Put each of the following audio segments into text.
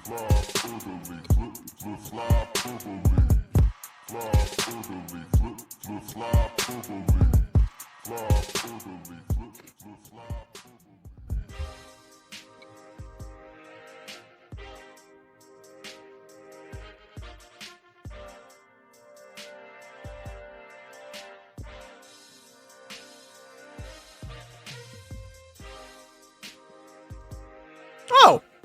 Oh,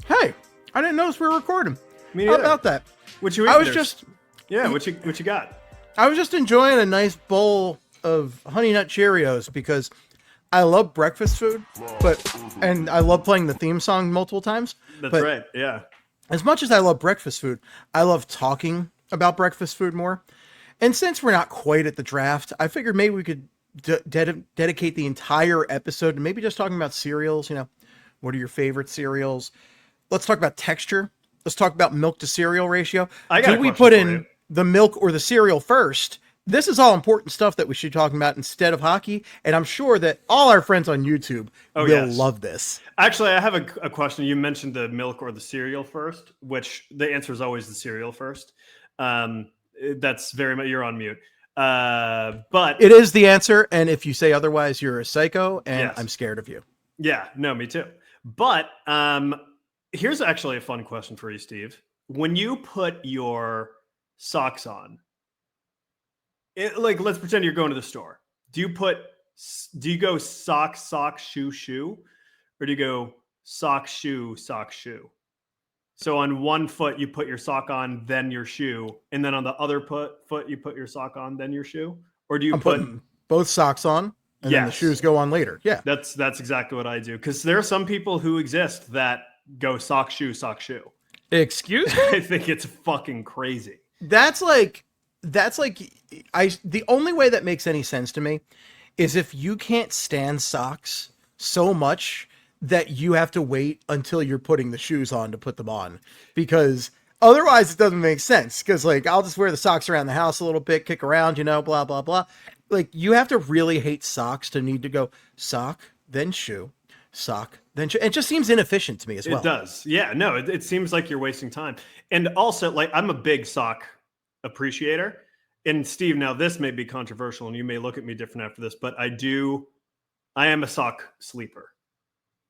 hey, I didn't notice we were recording. Me How neither. about that? What you I was eating? just What you got? I was just enjoying a nice bowl of Honey Nut Cheerios because I love breakfast food, and I love playing the theme song multiple times. That's but right. Yeah. As much as I love breakfast food, I love talking about breakfast food more. And since we're not quite at the draft, I figured maybe we could dedicate the entire episode to maybe just talking about cereals. You know, what are your favorite cereals? Let's talk about texture. Let's talk about milk to cereal ratio. I got Do a we question put for in you. the milk or the cereal first? This is all important stuff that we should be talking about instead of hockey. And I'm sure that all our friends on YouTube will love this. Actually, I have a question. You mentioned the milk or the cereal first, which the answer is always the cereal first. That's very much, you're on mute. But it is the answer. And if you say otherwise, you're a psycho and Yes. I'm scared of you. Yeah, no, me too. But here's actually a fun question for you, Steve. When you put your socks on, like, let's pretend you're going to the store. Do you go sock, shoe, shoe? Or do you go sock, shoe, shoe? So on one foot, you put your sock on, then your shoe. And then on the other foot, you put your sock on, then your shoe? Or do you I'm putting both socks on and then the shoes go on later. Yeah. That's exactly what I do. Because there are some people who exist that go sock, shoe, shoe. Excuse me? I think it's fucking crazy. That's like the only way that makes any sense to me is if you can't stand socks so much that you have to wait until you're putting the shoes on to put them on, because otherwise it doesn't make sense. Because like, I'll just wear the socks around the house a little bit, kick around, you know, blah, blah, blah. Like, you have to really hate socks to need to go sock, then shoe, sock, then shoe. It just seems inefficient to me as well. It does. Yeah, no, it seems like you're wasting time. And also, like, I'm a big sock appreciator. And Steve, now this may be controversial and you may look at me different after this, but I am a sock sleeper.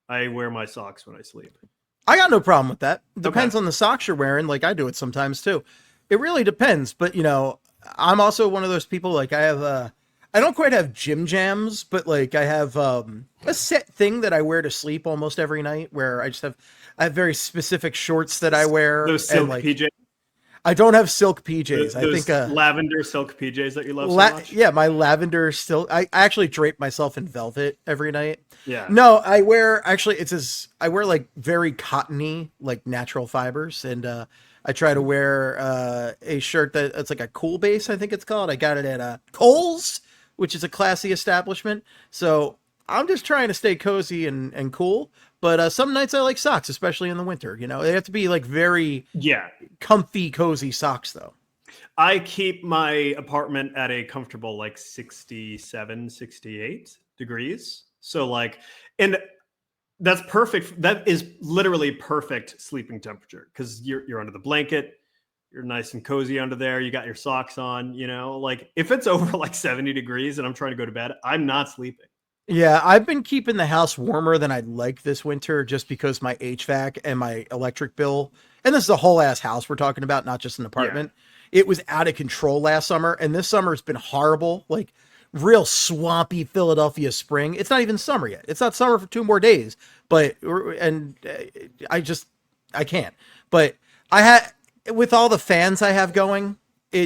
I wear my socks when I sleep. I got no problem with that. Depends on the socks you're wearing. Like, I do it sometimes too. It really depends. But, you know, I'm also one of those people, like, I don't quite have gym jams, but like I have a set thing that I wear to sleep almost every night, where I have very specific shorts that I wear. Those silk and, like, PJs. I don't have silk PJs. Those I think lavender silk PJs that you love so much. Yeah, my lavender silk. I actually drape myself in velvet every night. Yeah. No, I wear I wear like very cottony, like natural fibers, and I try to wear a shirt that's like a cool base, I think it's called. I got it at Kohl's, which is a classy establishment. So I'm just trying to stay cozy and cool. But some nights I like socks, especially in the winter. You know, they have to be like very comfy, cozy socks, though. I keep my apartment at a comfortable like 67, 68 degrees. So like, and that's perfect. That is literally perfect sleeping temperature, because you're under the blanket. You're nice and cozy under there. You got your socks on, you know, like if it's over like 70 degrees and I'm trying to go to bed, I'm not sleeping. Yeah, I've been keeping the house warmer than I'd like this winter, just because my HVAC and my electric bill, and this is a whole ass house we're talking about, not just an apartment. Yeah. It was out of control last summer, and this summer has been horrible. Like, real swampy Philadelphia spring. It's not even summer yet. It's not summer for 2 more days, but I can't. But with all the fans I have going,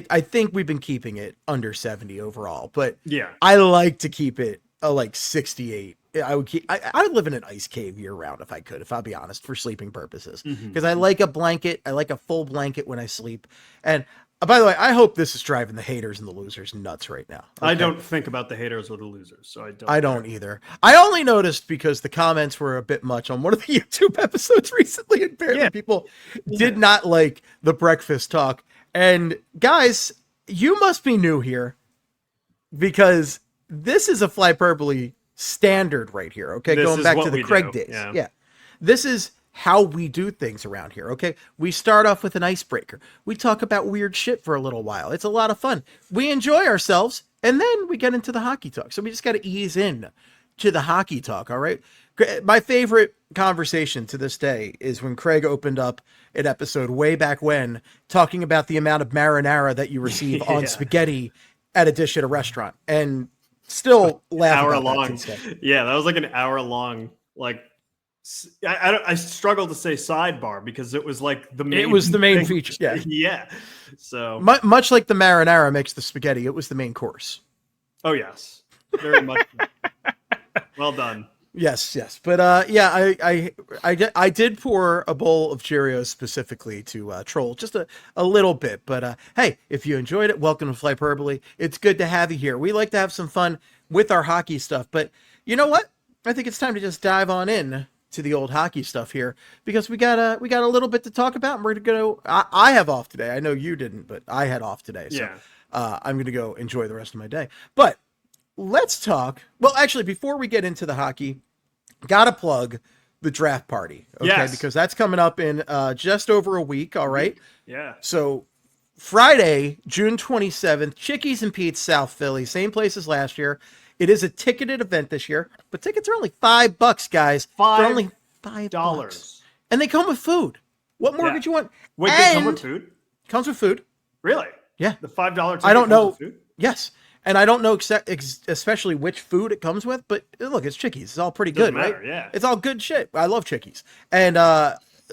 I think we've been keeping it under 70 overall. But yeah, I like to keep it like 68. I would live in an ice cave year round if I could, if I'll be honest, for sleeping purposes. Because I like a blanket. I like a full blanket when I sleep. And by the way, I hope this is driving the haters and the losers nuts right now. Okay? I don't think about the haters or the losers, so I don't either. I only noticed because the comments were a bit much on one of the YouTube episodes recently, and apparently people did not like the breakfast talk. And guys, you must be new here, because this is a Flyperbole standard right here. Okay, going back to the Craig days. Yeah. This is how we do things around here. Okay. We start off with an icebreaker. We talk about weird shit for a little while. It's a lot of fun. We enjoy ourselves, and then we get into the hockey talk. So we just got to ease in to the hockey talk. All right. My favorite conversation to this day is when Craig opened up an episode way back when, talking about the amount of marinara that you receive on spaghetti at a dish at a restaurant, and still laugh hour about long. Yeah, that was like an hour long. Like, I struggle to say sidebar because it was like the main. It was the main feature. Yeah, yeah. So much like the marinara makes the spaghetti, it was the main course. Oh yes, very much. Well done. Yes. But yeah, I did pour a bowl of Cheerios specifically to troll just a little bit. But hey, if you enjoyed it, welcome to Flyperbole. It's good to have you here. We like to have some fun with our hockey stuff. But you know what? I think it's time to just dive on in to the old hockey stuff here, because we got a little bit to talk about, and we're gonna go. I have off today. I know you didn't, but I had off today. So I'm gonna go enjoy the rest of my day. But let's talk. Well, actually, before we get into the hockey, gotta plug the draft party, okay? Yes. Because that's coming up in just over a week. All right. Yeah. So Friday, June 27th, Chickies and Pete's, South Philly, same place as last year. It is a ticketed event this year, but tickets are only $5, guys. They're only $5, and they come with food. What more could you want? Wait, they come with food? Comes with food. Really? Yeah. The $5 ticket I don't know. comes with food? Yes. And I don't know especially which food it comes with, but look, it's Chickies. It's all pretty good, Doesn't matter, right? yeah. It's all good shit. I love Chickies. And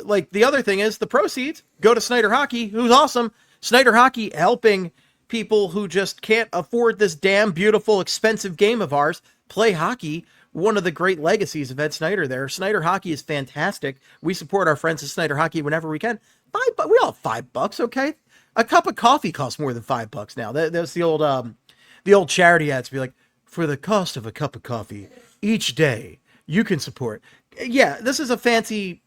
like the other thing is the proceeds go to Snyder Hockey, who's awesome. Snyder Hockey helping people who just can't afford this damn beautiful, expensive game of ours play hockey. One of the great legacies of Ed Snyder there. Snyder Hockey is fantastic. We support our friends at Snyder Hockey whenever we can. We all have $5, okay? A cup of coffee costs more than $5 now. That's the old charity ads be like, for the cost of a cup of coffee each day, you can support. Yeah, this is a fancy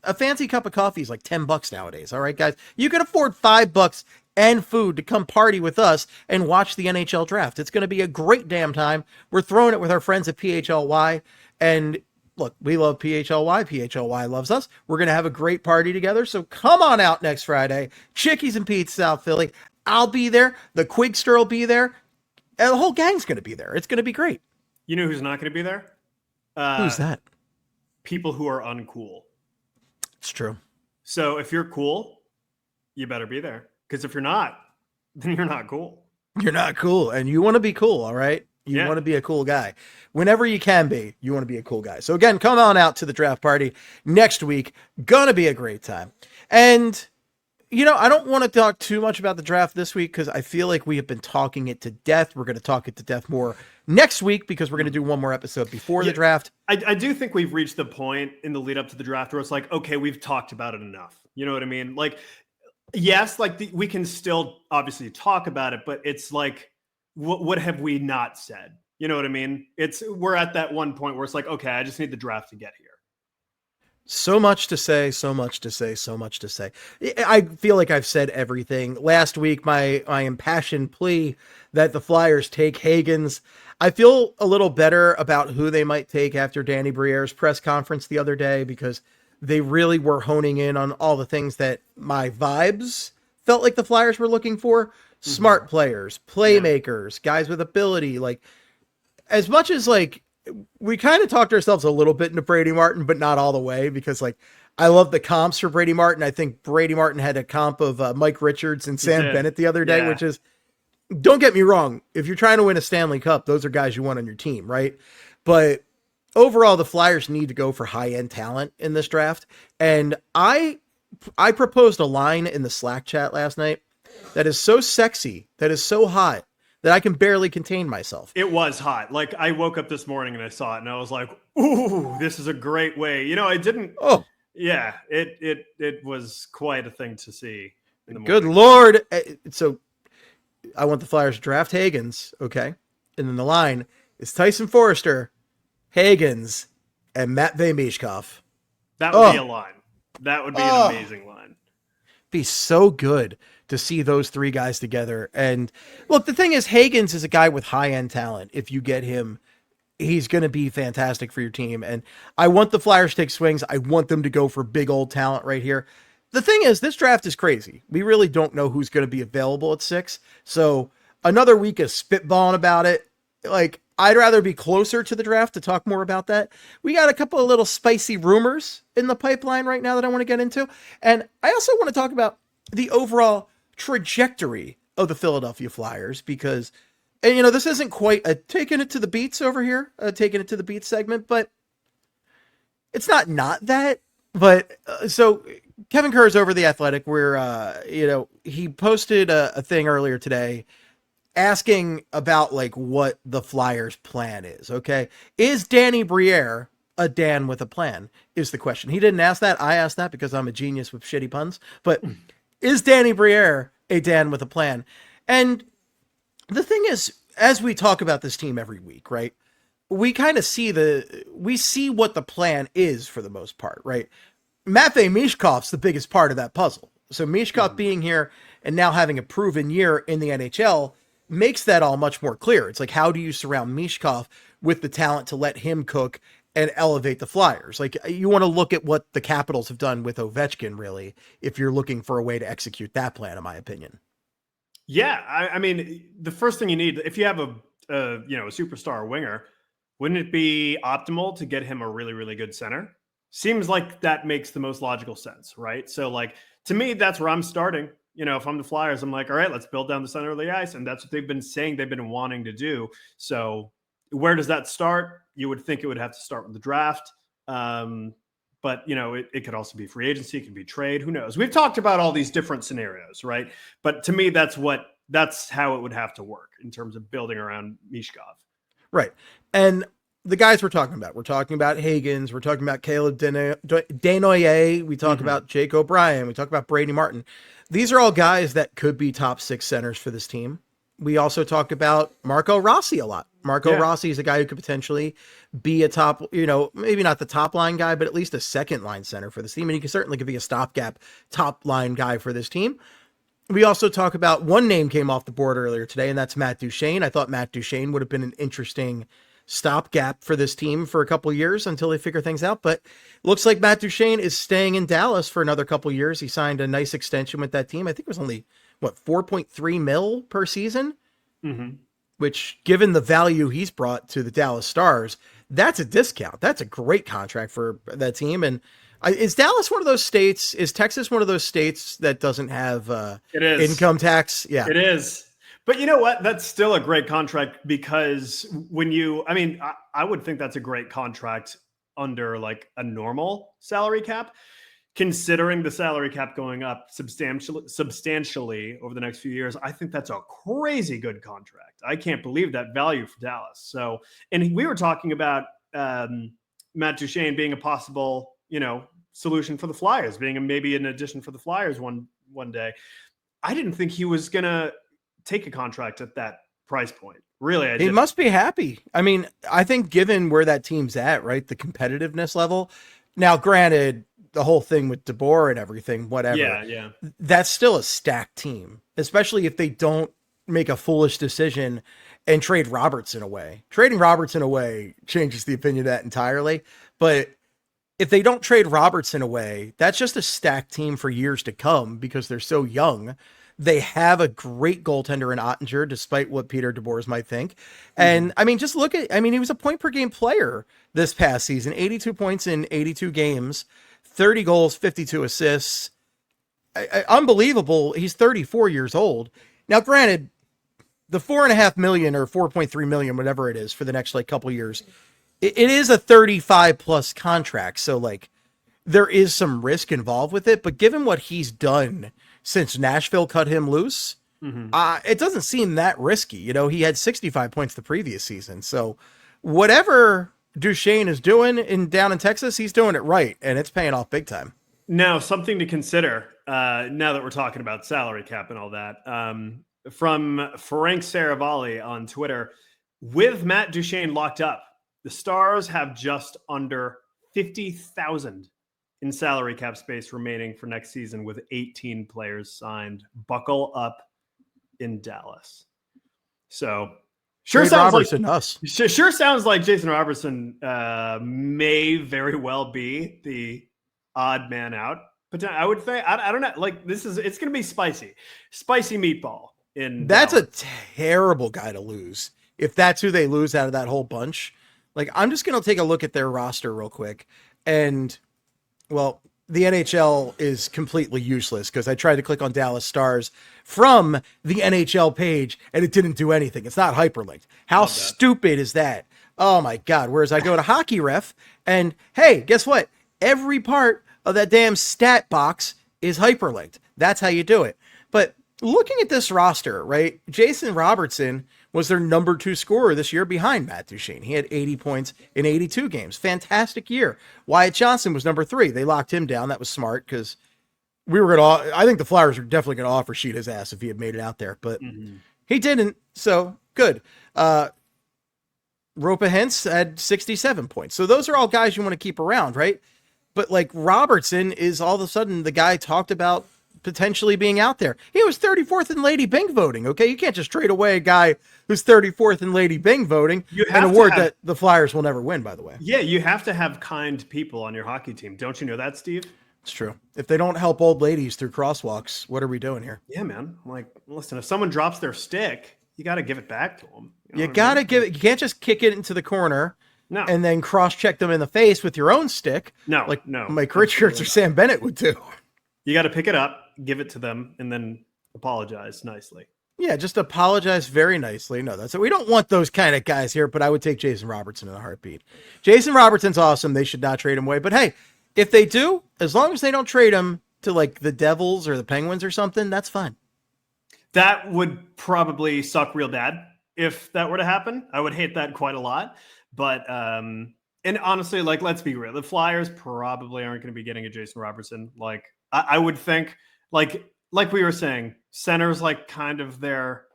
cup of coffee is like $10 nowadays. All right, guys, you can afford $5 and food to come party with us and watch the NHL draft. It's going to be a great damn time. We're throwing it with our friends at PHLY, and look, we love PHLY. PHLY loves us. We're going to have a great party together. So come on out next Friday. Chickies and Pete's, South Philly. I'll be there. The Quigster will be there. And the whole gang's going to be there. It's going to be great. You know who's not going to be there? Who's that? People who are uncool. It's true. So if you're cool, you better be there. Because if you're not, then you're not cool. You're not cool. And you want to be cool, all right? You want to be a cool guy. Whenever you can be, you want to be a cool guy. So again, come on out to the draft party next week. Gonna be a great time. And you know, I don't want to talk too much about the draft this week because I feel like we have been talking it to death. We're going to talk it to death more next week because we're going to do one more episode before the draft. I do think we've reached the point in the lead up to the draft where it's like, okay, we've talked about it enough. You know what I mean? Like, yes, like we can still obviously talk about it, but it's like, what have we not said? You know what I mean? We're at that one point where it's like, okay, I just need the draft to get here. So much to say, so much to say, so much to say. I feel like I've said everything. Last week, my impassioned plea that the Flyers take Higgins. I feel a little better about who they might take after Danny Briere's press conference the other day because they really were honing in on all the things that my vibes felt like the Flyers were looking for. Smart players, playmakers, guys with ability. Like, as much as like, we kind of talked ourselves a little bit into Brady Martin, but not all the way because like I love the comps for Brady Martin. I think Brady Martin had a comp of Mike Richards and Sam Bennett the other day, which is, don't get me wrong. If you're trying to win a Stanley Cup, those are guys you want on your team, right? But overall, the Flyers need to go for high-end talent in this draft. And I proposed a line in the Slack chat last night that is so sexy, that is so hot, that I can barely contain myself. It was hot. Like I woke up this morning and I saw it and I was like, ooh, this is a great way. You know, I didn't. Oh, yeah, it was quite a thing to see. In the morning. Good Lord. So I want the Flyers to draft Higgins. Okay. And then the line is Tyson Forrester, Higgins, and Matvei Michkov. That would be a line. That would be an amazing line. Be so good to see those three guys together. And look, the thing is, Higgins is a guy with high-end talent if you get him he's going to be fantastic for your team. And I want the Flyers to take swings. I want them to go for big old talent right here. The thing is, this draft is crazy. We really don't know who's going to be available at 6. So another week of spitballing about it. Like, I'd rather be closer to the draft to talk more about that. We got a couple of little spicy rumors in the pipeline right now that I want to get into. And I also want to talk about the overall trajectory of the Philadelphia Flyers because, and this isn't quite a taking it to the beats over here, taking it to the beats segment, but it's not that. But so Kevin Kerr's over The Athletic where, he posted a thing earlier today asking about like what the Flyers plan is. Okay. Is Danny Briere a Dan with a plan is the question. He didn't ask that. I asked that because I'm a genius with shitty puns, but is Danny Briere a Dan with a plan? And the thing is, as we talk about this team every week, right? We kind of see what the plan is for the most part, right? Matvei Mishkov's the biggest part of that puzzle. So Mishkov being here and now having a proven year in the NHL makes that all much more clear. It's like, how do you surround Mishkov with the talent to let him cook and elevate the Flyers? Like, you want to look at what the Capitals have done with Ovechkin, really, if you're looking for a way to execute that plan, in my opinion. Yeah, I mean, the first thing you need, if you have a superstar winger, wouldn't it be optimal to get him a really, really good center? Seems like that makes the most logical sense, right? So, like, to me, that's where I'm starting. If I'm the Flyers, I'm like, all right, let's build down the center of the ice. And that's what they've been saying they've been wanting to do. So where does that start? You would think it would have to start with the draft. But, it could also be free agency. It could be trade. Who knows? We've talked about all these different scenarios, right? But to me, that's how it would have to work in terms of building around Mishkov. Right. And the guys we're talking about Higgins, we're talking about Caleb Desnoyers, we talk about Jake O'Brien, we talk about Brady Martin. These are all guys that could be top 6 centers for this team. We also talked about Marco Rossi a lot. Marco Rossi is a guy who could potentially be a top, maybe not the top line guy, but at least a second line center for this team. And he certainly could be a stopgap top line guy for this team. We also talk about one name came off the board earlier today, and that's Matt Duchene. I thought Matt Duchene would have been an interesting stopgap for this team for a couple of years until they figure things out. But looks like Matt Duchene is staying in Dallas for another couple of years. He signed a nice extension with that team. I think it was only, 4.3 mil per season, which given the value he's brought to the Dallas Stars, that's a discount. That's a great contract for that team. And is Dallas one of those states? Is Texas one of those states that doesn't have income tax? Yeah, it is. But you know what? That's still a great contract because I would think that's a great contract under like a normal salary cap, considering the salary cap going up substantially over the next few years. I think that's a crazy good contract. I can't believe that value for Dallas. So, and we were talking about Matt Duchene being a possible, solution for the Flyers, being maybe an addition for the Flyers one day. I didn't think he was going to take a contract at that price point. Really, he must be happy. I mean, I think given where that team's at, right, the competitiveness level. Now, granted, the whole thing with DeBoer and everything, whatever. Yeah. That's still a stacked team, especially if they don't make a foolish decision and trade Robertson away. Trading Robertson away changes the opinion of that entirely. But if they don't trade Robertson away, that's just a stacked team for years to come because they're so young. They have a great goaltender in Ottinger, despite what Peter DeBoers might think. And I mean, just look at, he was a point per game player this past season, 82 points in 82 games, 30 goals, 52 assists. Unbelievable. He's 34 years old. Now, granted, the $4.5 million or 4.3 million, whatever it is for the next couple of years, it is a 35 plus contract. So there is some risk involved with it, but given what he's done since Nashville cut him loose, it doesn't seem that risky. He had 65 points the previous season. So whatever Duchene is doing down in Texas, he's doing it right, and it's paying off big time. Now, something to consider now that we're talking about salary cap and all that, from Frank Saravalli on Twitter, with Matt Duchene locked up, the Stars have just under 50,000 in salary cap space remaining for next season with 18 players signed. Buckle up in Dallas. So Sure Trade sounds Robertson, like us. sure sounds like Jason Robertson may very well be the odd man out. But I would think I don't know. Like it's going to be spicy meatball in That's Dallas. a terrible guy to lose. If that's who they lose out of that whole bunch, like I'm just gonna take a look at their roster real quick, and well, the NHL is completely useless because I tried to click on Dallas Stars from the NHL page and it didn't do anything. It's not hyperlinked. How stupid is that? Oh my God. Whereas I go to Hockey Ref and hey, guess what? Every part of that damn stat box is hyperlinked. That's how you do it. But looking at this roster, right? Jason Robertson was their number 2 scorer this year behind Matt Duchene. He had 80 points in 82 games. Fantastic year. Wyatt Johnson was number 3. They locked him down. That was smart because I think the Flyers are definitely going to offer sheet his ass if he had made it out there, but he didn't. So good. Ropa Hentz had 67 points. So those are all guys you want to keep around, right? But like Robertson is all of a sudden the guy talked about potentially being out there. He was 34th in Lady Bing voting. Okay. You can't just trade away a guy who's 34th in Lady Bing voting, an award that the Flyers will never win, by the way. Yeah. You have to have kind people on your hockey team. Don't you know that, Steve? It's true. If they don't help old ladies through crosswalks, what are we doing here? Yeah, man. Like, listen, if someone drops their stick, you got to give it back to them. You got to give it. You can't just kick it into the corner. No. And then cross-check them in the face with your own stick. No. Like Mike Richards or Sam Bennett would do. You got to pick it up, give it to them, and then apologize nicely. Yeah, just apologize very nicely. No, that's it. We don't want those kind of guys here, but I would take Jason Robertson in a heartbeat. Jason Robertson's awesome. They should not trade him away. But hey, if they do, as long as they don't trade him to like the Devils or the Penguins or something, that's fine. That would probably suck real bad if that were to happen. I would hate that quite a lot. But and honestly, like, let's be real, the Flyers probably aren't going to be getting a Jason Robertson. Like, I would think, like we were saying, center's like kind of their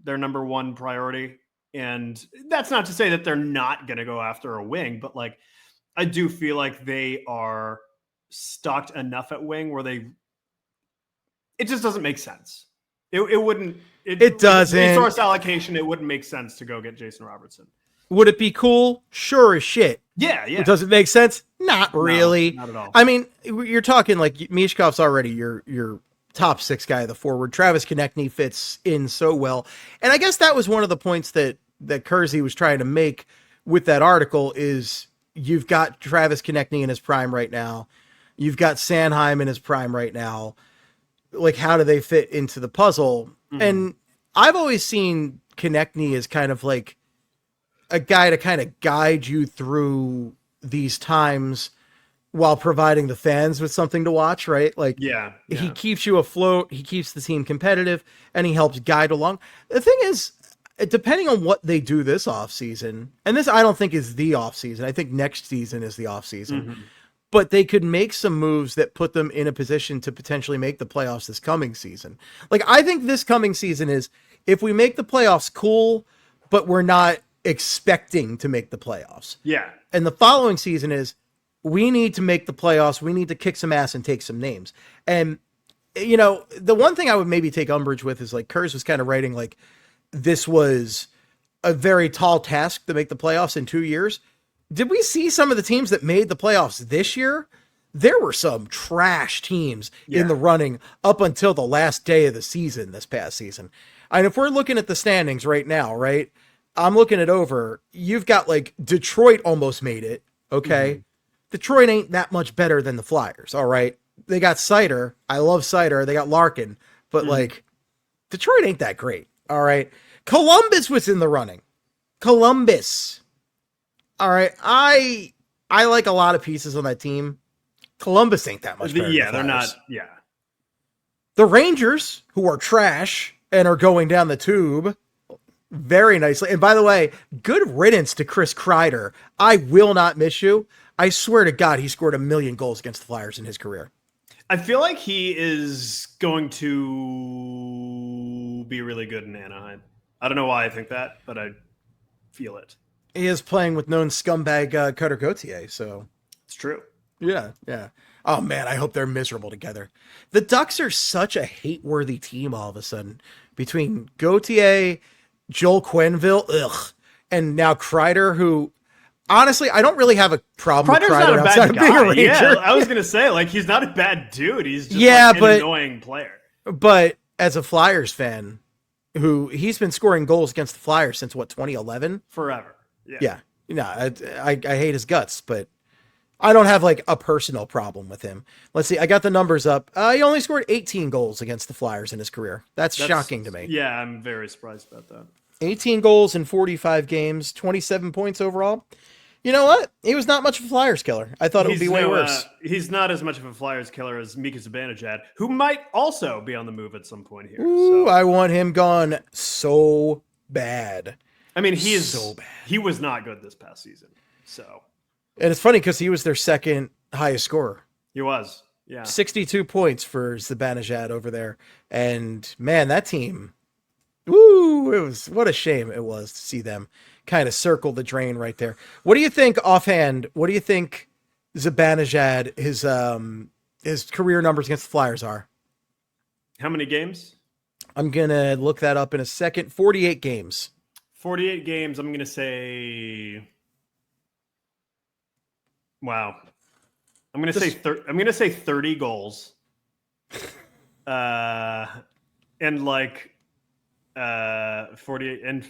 number 1 priority. And that's not to say that they're not going to go after a wing, but like, I do feel like they are stocked enough at wing where it just doesn't make sense. It wouldn't. It doesn't. Resource allocation, it wouldn't make sense to go get Jason Robertson. Would it be cool? Sure as shit. Yeah. Does it make sense? Not really. No, not at all. I mean, you're talking like Mishkov's already your top 6 guy of the forward. Travis Konechny fits in so well. And I guess that was one of the points that Kersey was trying to make with that article is you've got Travis Konechny in his prime right now. You've got Sanheim in his prime right now. Like, how do they fit into the puzzle? Mm-hmm. And I've always seen Konechny as kind of like a guy to kind of guide you through these times while providing the fans with something to watch, right? Like, he keeps you afloat, he keeps the team competitive, and he helps guide along. The thing is, depending on what they do this offseason, and this I don't think is the offseason, I think next season is the offseason, but they could make some moves that put them in a position to potentially make the playoffs this coming season. Like, I think this coming season is, if we make the playoffs, cool, but we're not expecting to make the playoffs. Yeah. And the following season is, we need to make the playoffs. We need to kick some ass and take some names. And, you know, the one thing I would maybe take umbrage with is like Kurz was kind of writing like this was a very tall task to make the playoffs in 2 years. Did we see some of the teams that made the playoffs this year? There were some trash teams in the running up until the last day of the season this past season. And if we're looking at the standings right now, right? I'm looking it over. You've got like Detroit almost made it. Okay. Mm-hmm. Detroit ain't that much better than the Flyers. All right. They got Sider. I love Sider. They got Larkin, but like Detroit ain't that great. All right. Columbus was in the running. Columbus. All right. I like a lot of pieces on that team. Columbus ain't that much better. Yeah, they're not. Yeah. The Rangers, who are trash and are going down the tube very nicely. And by the way, good riddance to Chris Kreider. I will not miss you. I swear to God, he scored 1 million goals against the Flyers in his career. I feel like he is going to be really good in Anaheim. I don't know why I think that, but I feel it. He is playing with known scumbag Cutter Gauthier, so it's true. Yeah. Oh man, I hope they're miserable together. The Ducks are such a hate-worthy team all of a sudden. Between Gauthier Joel Quenneville, ugh. And now Kreider, who honestly, I don't really have a problem Kreider's with Kreider not a outside bad of being a guy. Ranger. Yeah, I was gonna say like he's not a bad dude. He's just an annoying player. But as a Flyers fan, who he's been scoring goals against the Flyers since what 2011 forever. Yeah. No, I hate his guts, but I don't have like a personal problem with him. Let's see. I got the numbers up. He only scored 18 goals against the Flyers in his career. That's shocking to me. Yeah, I'm very surprised about that. 18 goals in 45 games, 27 points overall. You know what? He was not much of a Flyers killer. I thought it would be way worse. He's not as much of a Flyers killer as Mika Zibanejad, who might also be on the move at some point here. Ooh, I want him gone so bad. I mean, he is so bad. He was not good this past season. So, and it's funny because he was their second highest scorer. He was, yeah, 62 points for Zibanejad over there. And man, that team, woo! It was what a shame it was to see them kind of circle the drain right there. What do you think offhand? What do you think Zibanejad, his career numbers against the Flyers are? How many games? I'm gonna look that up in a second. 48 games. 48 games. I'm gonna say. Wow. I'm gonna say 30 goals. And like 48 and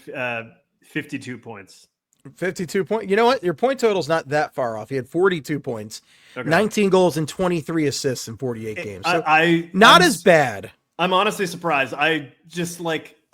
52 points. 52 points. You know what? Your point total's not that far off. He had 42 points, 19 goals and 23 assists in 48 games. So I'm as bad. I'm honestly surprised.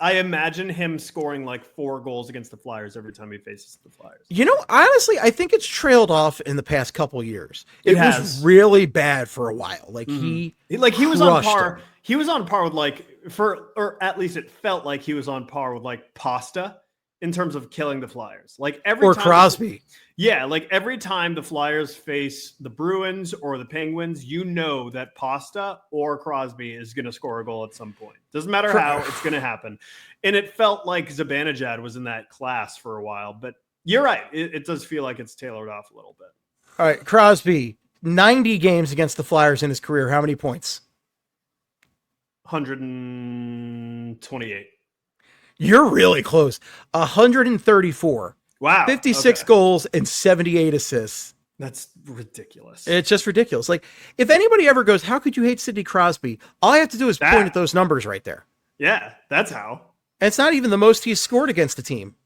I imagine him scoring like 4 goals against the Flyers every time he faces the Flyers. You know, honestly, I think it's trailed off in the past couple of years. It was really bad for a while. Like he was on par. He was on par with or at least it felt like he was on par with like Pasta in terms of killing the Flyers. Like every time Crosby. Like every time the Flyers face the Bruins or the Penguins, you know that Pasta or Crosby is going to score a goal at some point. Doesn't matter how, it's going to happen. And it felt like Zibanejad was in that class for a while. But you're right. It does feel like it's tailored off a little bit. All right, Crosby, 90 games against the Flyers in his career. How many points? 128. You're really close. 134. Wow. 56 goals and 78 assists. That's ridiculous. It's just ridiculous. Like, if anybody ever goes, how could you hate Sidney Crosby? All I have to do is point at those numbers right there. Yeah, that's how. And it's not even the most he's scored against a team.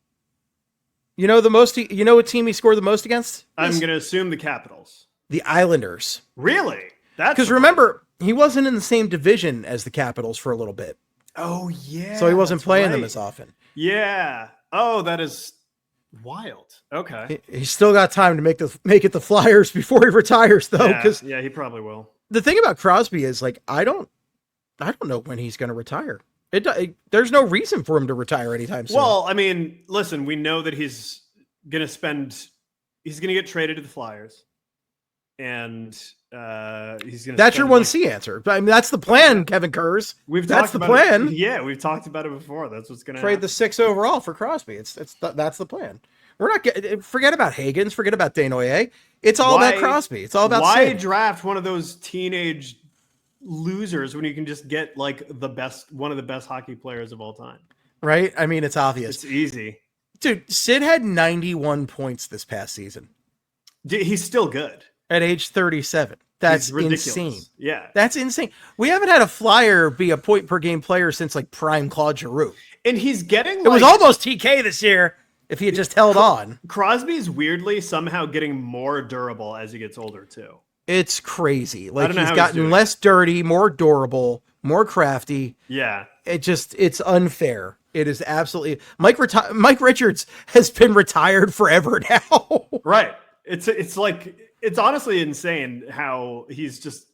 You know what team he scored the most against? I'm going to assume the Capitals. The Islanders. Really? That's because remember, he wasn't in the same division as the Capitals for a little bit. Oh, yeah. So he wasn't playing them as often. Yeah. Oh, that is wild. Okay. He's still got time to make it the Flyers before he retires, though. Yeah, he probably will. The thing about Crosby is, like, I don't know when he's going to retire. There's no reason for him to retire anytime soon. Well, I mean, listen, we know that he's going to get traded to the Flyers. And he's going to. That's your 1C answer. I mean, that's the plan, Kevin Kurz. That's the plan. Yeah, we've talked about it before. That's what's going to trade the 6 overall for Crosby. That's the plan. We're not forget about Higgins. Forget about Desnoyers. It's all about Crosby. It's all about why draft one of those teenage losers when you can just get like one of the best hockey players of all time. Right? I mean, it's obvious. It's easy. Dude, Sid had 91 points this past season. He's still good. At age 37. That's insane. Yeah. That's insane. We haven't had a Flyer be a point per game player since like prime Claude Giroux. And he's getting it was almost TK this year if he had just held on. Crosby's weirdly somehow getting more durable as he gets older too. It's crazy. Like he's gotten less dirty, more durable, more crafty. Yeah. It's unfair. It is absolutely Mike Richards has been retired forever now. Right. It's honestly insane how he's just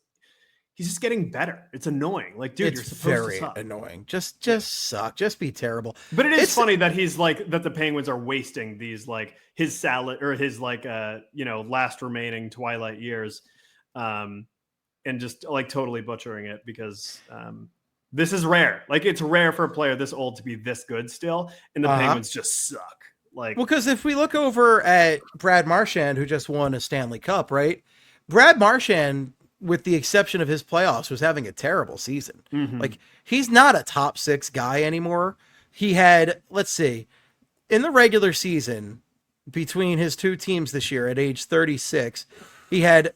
getting better. It's annoying. Like, dude, you're supposed to suck. Very annoying. Just suck. Just be terrible. But it's funny that he's like that the Penguins are wasting these like his salad or his like last remaining twilight years, and just like totally butchering it because this is rare. Like it's rare for a player this old to be this good still, and the Penguins just suck. Well, because if we look over at Brad Marchand, who just won a Stanley Cup, right? Brad Marchand, with the exception of his playoffs, was having a terrible season. Mm-hmm. Like he's not a top 6 guy anymore. he had, let's see, in the regular season between his two teams this year at age 36, he had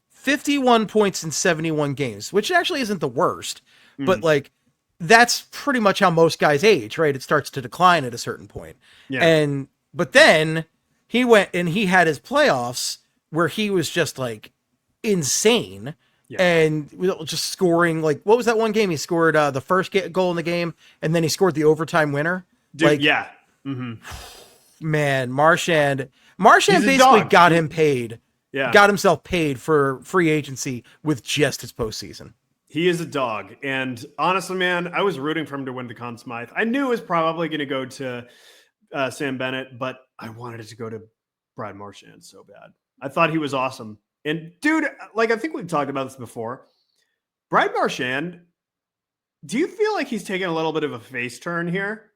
51 points in 71 games, which actually isn't the worst, but like that's pretty much how most guys age, right? It starts to decline at a certain point. Yeah. But then he went and he had his playoffs where he was just like insane. Yeah. And just scoring, like, what was that one game? He scored the first goal in the game, and then he scored the overtime winner. Dude, like, yeah. Man, Marchand basically got him paid. Yeah. Got himself paid for free agency with just his postseason. He is a dog. And honestly, man, I was rooting for him to win the Conn Smythe. I knew it was probably going to go to Sam Bennett, but I wanted it to go to Brad Marchand so bad. I thought he was awesome. And dude, like, I think we've talked about this before. Brad Marchand, do you feel like he's taking a little bit of a face turn here?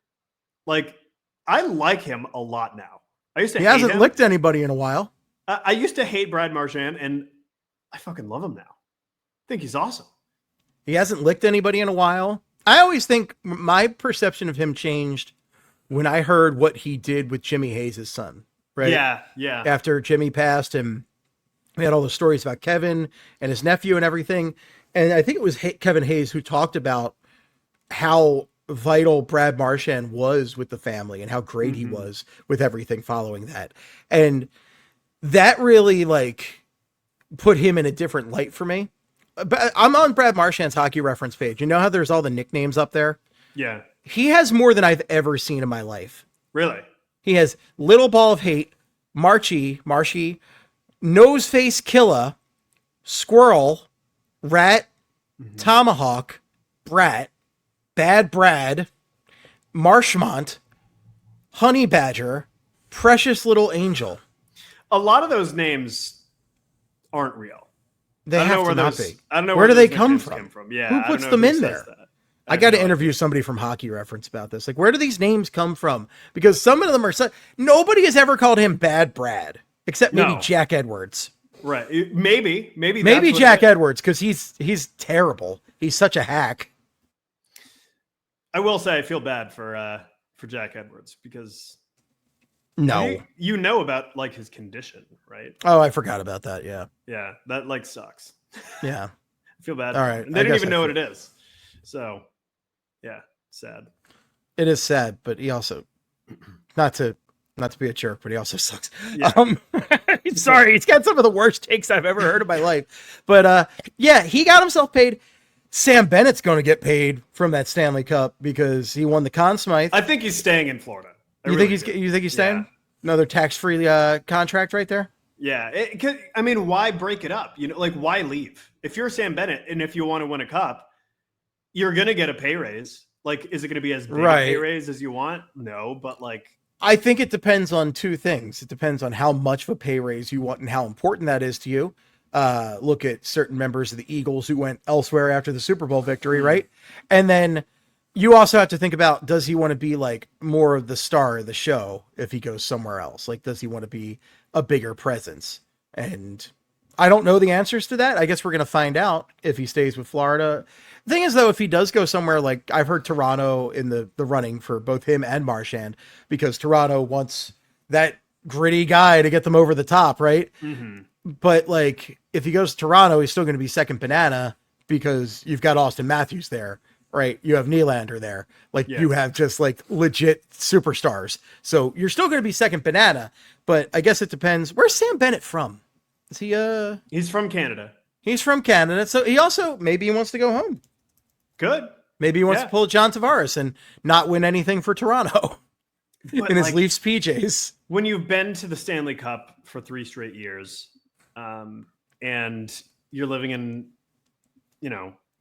Like, I like him a lot now. He hasn't licked anybody in a while. I used to hate Brad Marchand, and I fucking love him now. I think he's awesome. He hasn't licked anybody in a while. I always think my perception of him changed when I heard what he did with Jimmy Hayes' son, right? Yeah, yeah. After Jimmy passed, and we had all the stories about Kevin and his nephew and everything. And I think it was Kevin Hayes who talked about how vital Brad Marchand was with the family and how great he was with everything following that. And that really like put him in a different light for me. But I'm on Brad Marchand's Hockey Reference page. You know how there's all the nicknames up there? Yeah. He has more than I've ever seen in my life. Really? He has Little Ball of Hate, Marshy, Noseface Killa, Squirrel, Rat, Tomahawk, Brat, Bad Brad, Marshmont, Honey Badger, Precious Little Angel. A lot of those names aren't real. They have to not be. I don't know where do they come from? Yeah, who puts them in there? I got to interview somebody from Hockey Reference about this. Like, where do these names come from? Because some of them are nobody has ever called him Bad Brad except maybe Jack Edwards. Right? Maybe Jack Edwards, because he's terrible. He's such a hack. I will say I feel bad for Jack Edwards because you know about like his condition, right? Oh, I forgot about that. Yeah, that like sucks. Yeah, I feel bad. All right, and they didn't even know what it is. So, yeah, sad. It is sad, but he also not to be a jerk, but he also sucks. Yeah. Sorry, he's got some of the worst takes I've ever heard in my life. But yeah, he got himself paid. Sam Bennett's going to get paid from that Stanley Cup because he won the Conn Smythe. I think he's staying in Florida. You think he's staying? Yeah. Another tax-free contract right there? Yeah. I mean, why break it up? You know, like, why leave? If you're Sam Bennett and if you want to win a cup, you're going to get a pay raise. Like, is it going to be as big a pay raise as you want? No, but like... I think it depends on two things. It depends on how much of a pay raise you want and how important that is to you. Look at certain members of the Eagles who went elsewhere after the Super Bowl victory, right? And then you also have to think about, does he want to be like more of the star of the show if he goes somewhere else? Like, does he want to be a bigger presence? And I don't know the answers to that. I guess we're going to find out if he stays with Florida. The thing is, though, if he does go somewhere, like I've heard Toronto in the running for both him and Marchand, because Toronto wants that gritty guy to get them over the top, right? But like, if he goes to Toronto, he's still going to be second banana because you've got Austin Matthews there, right? You have Nylander there. Like, you have just like legit superstars. So you're still going to be second banana, but I guess it depends. Where's Sam Bennett from? Is he He's from Canada. He's from Canada. So he also, maybe he wants to go home. Good. Maybe he wants to pull John Tavares and not win anything for Toronto in his Leafs PJs. When you've been to the Stanley Cup for 3 straight years, and you're living in,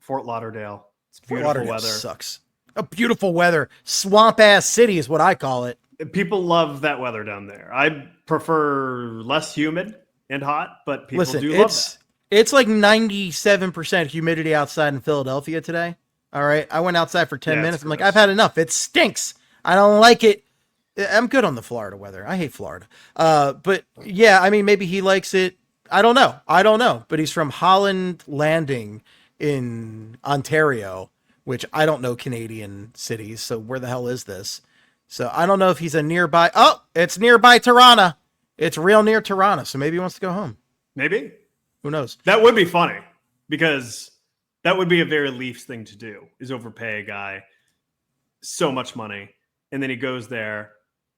Fort Lauderdale. It's beautiful weather. Sucks. A beautiful weather. Swamp ass city is what I call it. People love that weather down there. I prefer less humid and hot, but people do love that. It's like 97% humidity outside in Philadelphia today. All right. I went outside for 10 minutes. I'm like, I've had enough. It stinks. I don't like it. I'm good on the Florida weather. I hate Florida. But yeah, I mean, maybe he likes it. I don't know. But he's from Holland Landing in Ontario, which I don't know Canadian cities. So where the hell is this? So I don't know if he's a nearby. Oh, it's nearby Tirana. It's real near Tirana. So maybe he wants to go home. Maybe. Who knows? That would be funny because that would be a very Leafs thing to do, is overpay a guy so much money. And then he goes there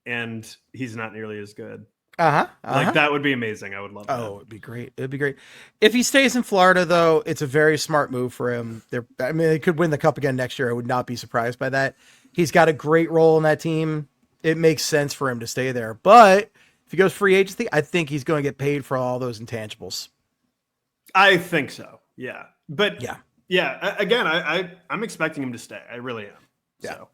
and he's not nearly as good. Like that would be amazing. I would love that. Oh, it'd be great. It'd be great. If he stays in Florida, though, it's a very smart move for him. They could win the cup again next year. I would not be surprised by that. He's got a great role in that team. It makes sense for him to stay there. But if he goes free agency, I think he's going to get paid for all those intangibles. I think so. Yeah. But yeah. Again, I'm expecting him to stay. I really am. Yeah. So.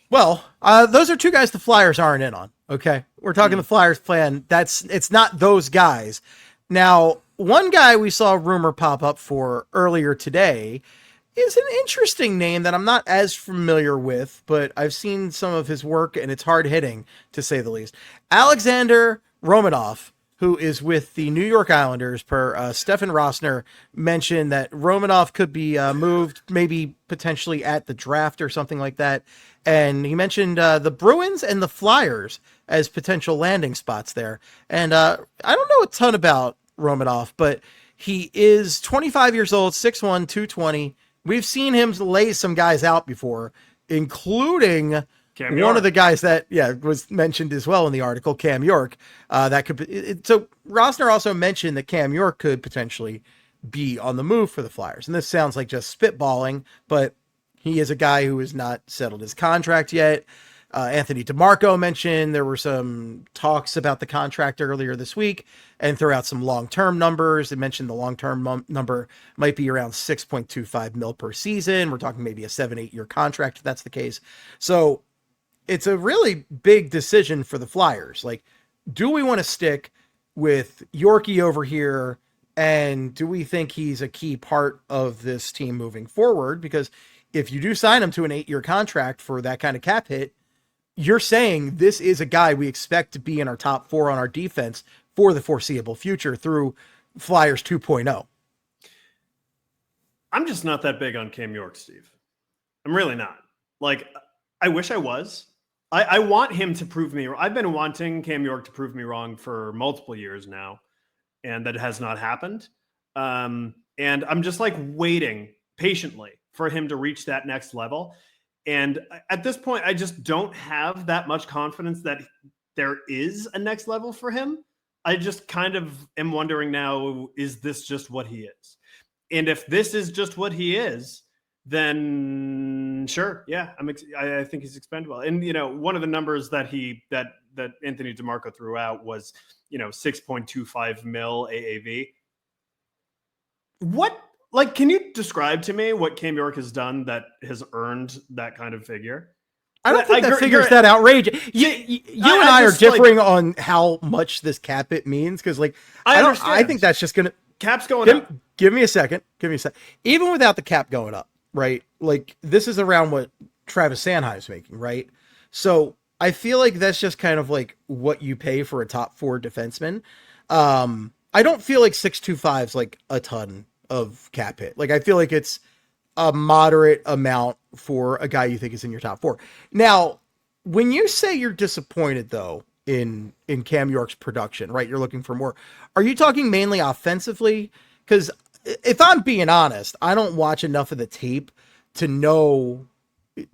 Well, those are two guys the Flyers aren't in on. Okay. We're talking the Flyers plan. It's not those guys. Now, one guy we saw a rumor pop up for earlier today is an interesting name that I'm not as familiar with, but I've seen some of his work and it's hard hitting to say the least. Alexander Romanov, who is with the New York Islanders, per Stefan Rosner, mentioned that Romanov could be moved, maybe potentially at the draft or something like that. And he mentioned the Bruins and the Flyers as potential landing spots there. And I don't know a ton about Romanov, but he is 25 years old, 6'1", 220. We've seen him lay some guys out before, including one of the guys that was mentioned as well in the article, Cam York. That could be, so Rosner also mentioned that Cam York could potentially be on the move for the Flyers. And this sounds like just spitballing, but he is a guy who has not settled his contract yet. Anthony DeMarco mentioned there were some talks about the contract earlier this week and threw out some long-term numbers. They mentioned the long-term number might be around $6.25 million per season. We're talking maybe a 7-8 year contract if that's the case. So it's a really big decision for the Flyers. Like, do we want to stick with Yorkie over here? And do we think he's a key part of this team moving forward? Because if you do sign him to an 8-year contract for that kind of cap hit, you're saying this is a guy we expect to be in our top 4 on our defense for the foreseeable future through Flyers 2.0. I'm just not that big on Cam York, Steve. I'm really not. Like, I wish I was. I want him to prove me. I've been wanting Cam York to prove me wrong for multiple years now, and that has not happened. And I'm just like waiting patiently for him to reach that next level. And at this point, I just don't have that much confidence that there is a next level for him. I just kind of am wondering now, is this just what he is? And if this is just what he is, then sure. Yeah. I think he's expendable. And, one of the numbers that that Anthony DeMarco threw out was, 6.25 mil AAV. Can you describe to me what Cam York has done that has earned that kind of figure? I don't think that figure's that outrageous. You and I are differing on how much this cap hit means. Cause I think that's just going to cap's going up. Give me a second. Even without the cap going up, right? Like this is around what Travis Sanheim's making, right? So I feel like that's just kind of like what you pay for a top 4 defenseman. I don't feel like 6.25 is like a ton of cap hit. Like I feel like it's a moderate amount for a guy you think is in your top 4. Now, when you say you're disappointed though in Cam York's production, right? You're looking for more. Are you talking mainly offensively? Because if I'm being honest, I don't watch enough of the tape to know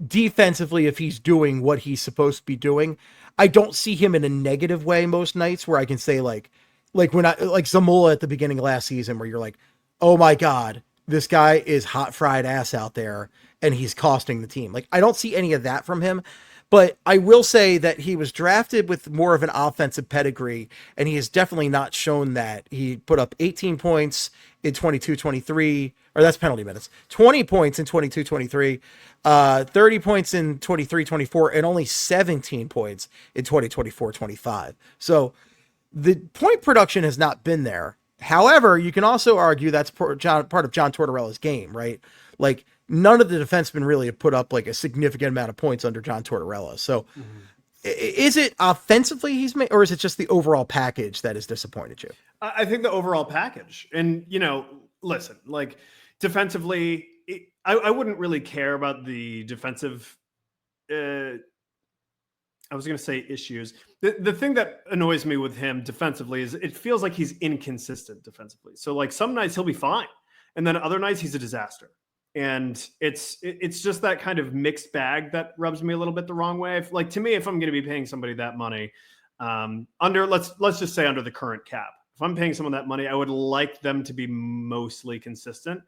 defensively if he's doing what he's supposed to be doing. I don't see him in a negative way most nights where I can say like when like Zamula at the beginning of last season where you're like, oh my God, this guy is hot fried ass out there and he's costing the team. Like, I don't see any of that from him, but I will say that he was drafted with more of an offensive pedigree and he has definitely not shown that. He put up 18 points in 22-23, or that's penalty minutes, 20 points in 22-23, 30 points in 23-24, and only 17 points in 2024-25. So the point production has not been there. However, you can also argue that's part of John Tortorella's game, right? Like none of the defensemen really have put up like a significant amount of points under John Tortorella. So is it offensively he's made, or is it just the overall package that has disappointed you? I think the overall package. And, listen, like defensively, I wouldn't really care about the defensive. I was going to say issues. The thing that annoys me with him defensively is it feels like he's inconsistent defensively. So like some nights he'll be fine, and then other nights he's a disaster. And it's just that kind of mixed bag that rubs me a little bit the wrong way. Like to me, if I'm going to be paying somebody that money, under let's just say under the current cap, if I'm paying someone that money, I would like them to be mostly consistent.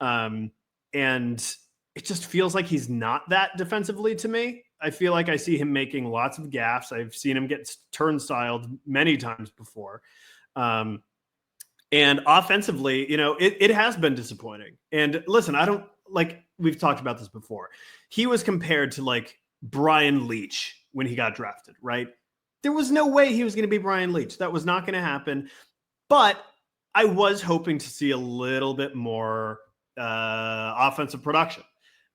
And it just feels like he's not that defensively to me. I feel like I see him making lots of gaffes. I've seen him get turnstiled many times before. And offensively, it has been disappointing. And listen, I don't like, we've talked about this before. He was compared to like Brian Leach when he got drafted, right? There was no way he was going to be Brian Leach. That was not going to happen. But I was hoping to see a little bit more offensive production.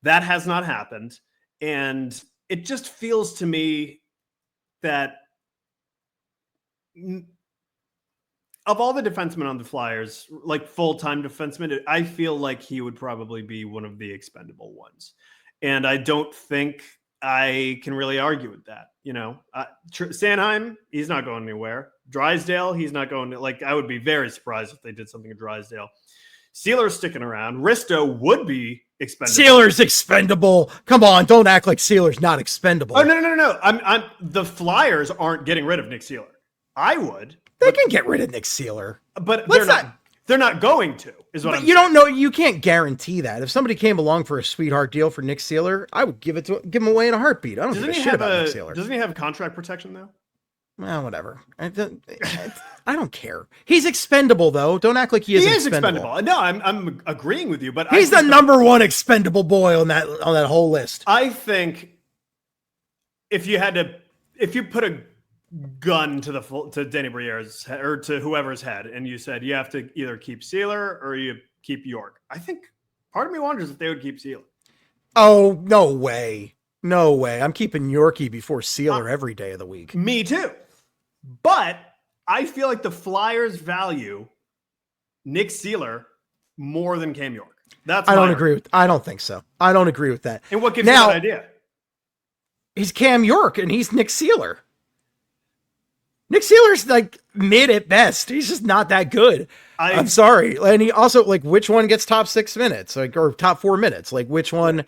That has not happened. And it just feels to me that of all the defensemen on the Flyers, like full-time defensemen, I feel like he would probably be one of the expendable ones. And I don't think I can really argue with that. Sanheim, he's not going anywhere. Drysdale, he's not going to, like, I would be very surprised if they did something to Drysdale. Sealer's sticking around. Risto would be expendable. Sealer's expendable. Come on, don't act like Sealer's not expendable. Oh, no. I'm the Flyers aren't getting rid of Nick Sealer. I would. They can get rid of Nick Sealer. But they're not going to, is what I'm saying. You don't know. You can't guarantee that. If somebody came along for a sweetheart deal for Nick Sealer, I would give him away in a heartbeat. I don't give a shit about Nick Sealer. Doesn't he have contract protection, though? Well, whatever. I don't care. He's expendable, though. Don't act like he is expendable. No, I'm agreeing with you, but he's the number one expendable boy on that whole list. I think if you put a gun to Danny Briere's head, or to whoever's head, and you said you have to either keep Sealer or you keep York, I think part of me wonders if they would keep Sealer. Oh, no way. No way. I'm keeping Yorkie before Sealer every day of the week. Me too. But I feel like the Flyers value Nick Sealer more than Cam York. I don't think so. I don't agree with that. And what gives you that idea? He's Cam York and he's Nick Sealer. Nick Sealer's like mid at best. He's just not that good. I'm sorry. And he also, like, which one gets top 6 minutes, like, or top 4 minutes? Like, which one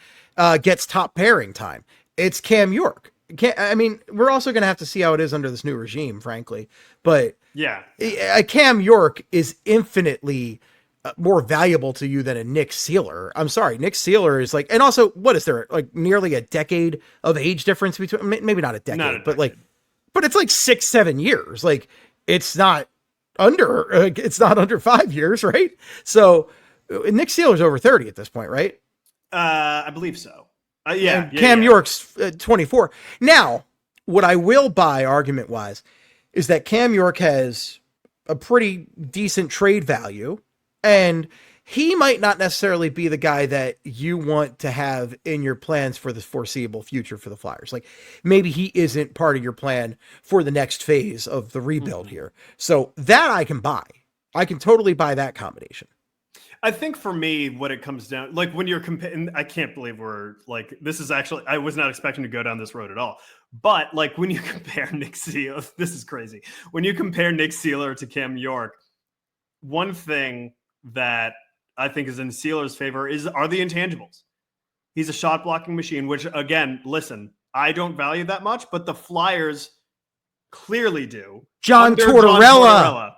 gets top pairing time? It's Cam York. We're also going to have to see how it is under this new regime, frankly. But yeah, Cam York is infinitely more valuable to you than a Nick Sealer. I'm sorry. Nick Sealer is like, and also, what is there, like, nearly a decade of age difference between, maybe not a decade, but like, but it's like 6-7 years. Like, it's not under 5 years, right? So Nick Sealer's over 30 at this point, right? I believe so. Yeah. Cam York's 24. Now, what I will buy argument wise is that Cam York has a pretty decent trade value, and he might not necessarily be the guy that you want to have in your plans for the foreseeable future for the Flyers. Like, maybe he isn't part of your plan for the next phase of the rebuild here. So that I can buy. I can totally buy that combination. I think for me, what it comes down, like when you're comparing, I can't believe we're like, this is actually, I was not expecting to go down this road at all. But like when you compare Nick Sealer, this is crazy. When you compare Nick Sealer to Cam York, one thing that I think is in Sealer's favor are the intangibles. He's a shot blocking machine, which again, listen, I don't value that much, but the Flyers clearly do. John Tortorella.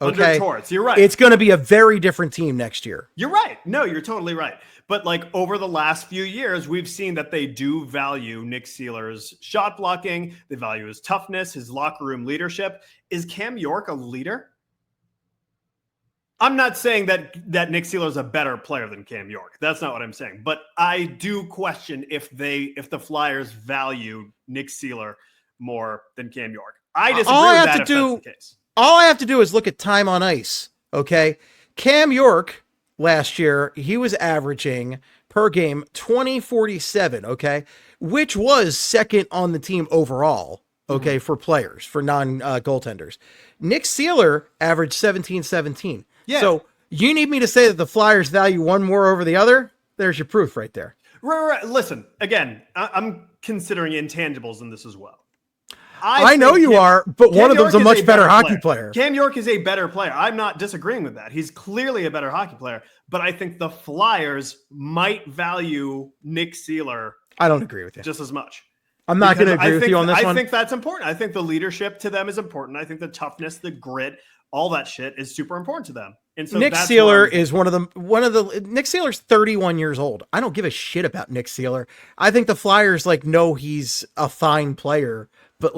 Okay. Under Torts, you're right. It's going to be a very different team next year. You're right. No, you're totally right. But like over the last few years, we've seen that they do value Nick Sealer's shot blocking. They value his toughness, his locker room leadership. Is Cam York a leader? I'm not saying that Nick Sealer is a better player than Cam York. That's not what I'm saying. But I do question if the Flyers value Nick Sealer more than Cam York. I disagree with that if that's the case. All I have to do is look at time on ice, okay? Cam York, last year, he was averaging per game 20.47, okay? Which was second on the team overall, okay, for players, for non-goaltenders. Nick Sealer averaged 17.17. Yeah. So You need me to say that the Flyers value one more over the other? There's your proof right there. Right. Listen, again, I'm considering intangibles in this as well. I know you are, but one of them's a much better hockey player. Cam York is a better player. I'm not disagreeing with that. He's clearly a better hockey player, but I think the Flyers might value Nick Seeler. I don't agree with you. Just as much. I'm not going to agree with you on this one. I think that's important. I think the leadership to them is important. I think the toughness, the grit, all that shit is super important to them. And so Nick Seeler is one of the Nick Seeler's 31 years old. I don't give a shit about Nick Seeler. I think the Flyers know he's a fine player, but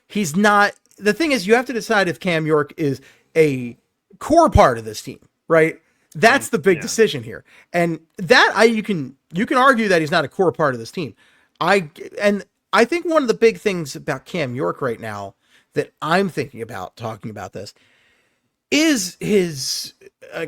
he's not. The thing is, you have to decide if Cam York is a core part of this team, right? That's the big decision here. And you can argue that he's not a core part of this team. I think one of the big things about Cam York right now that I'm thinking about talking about this is his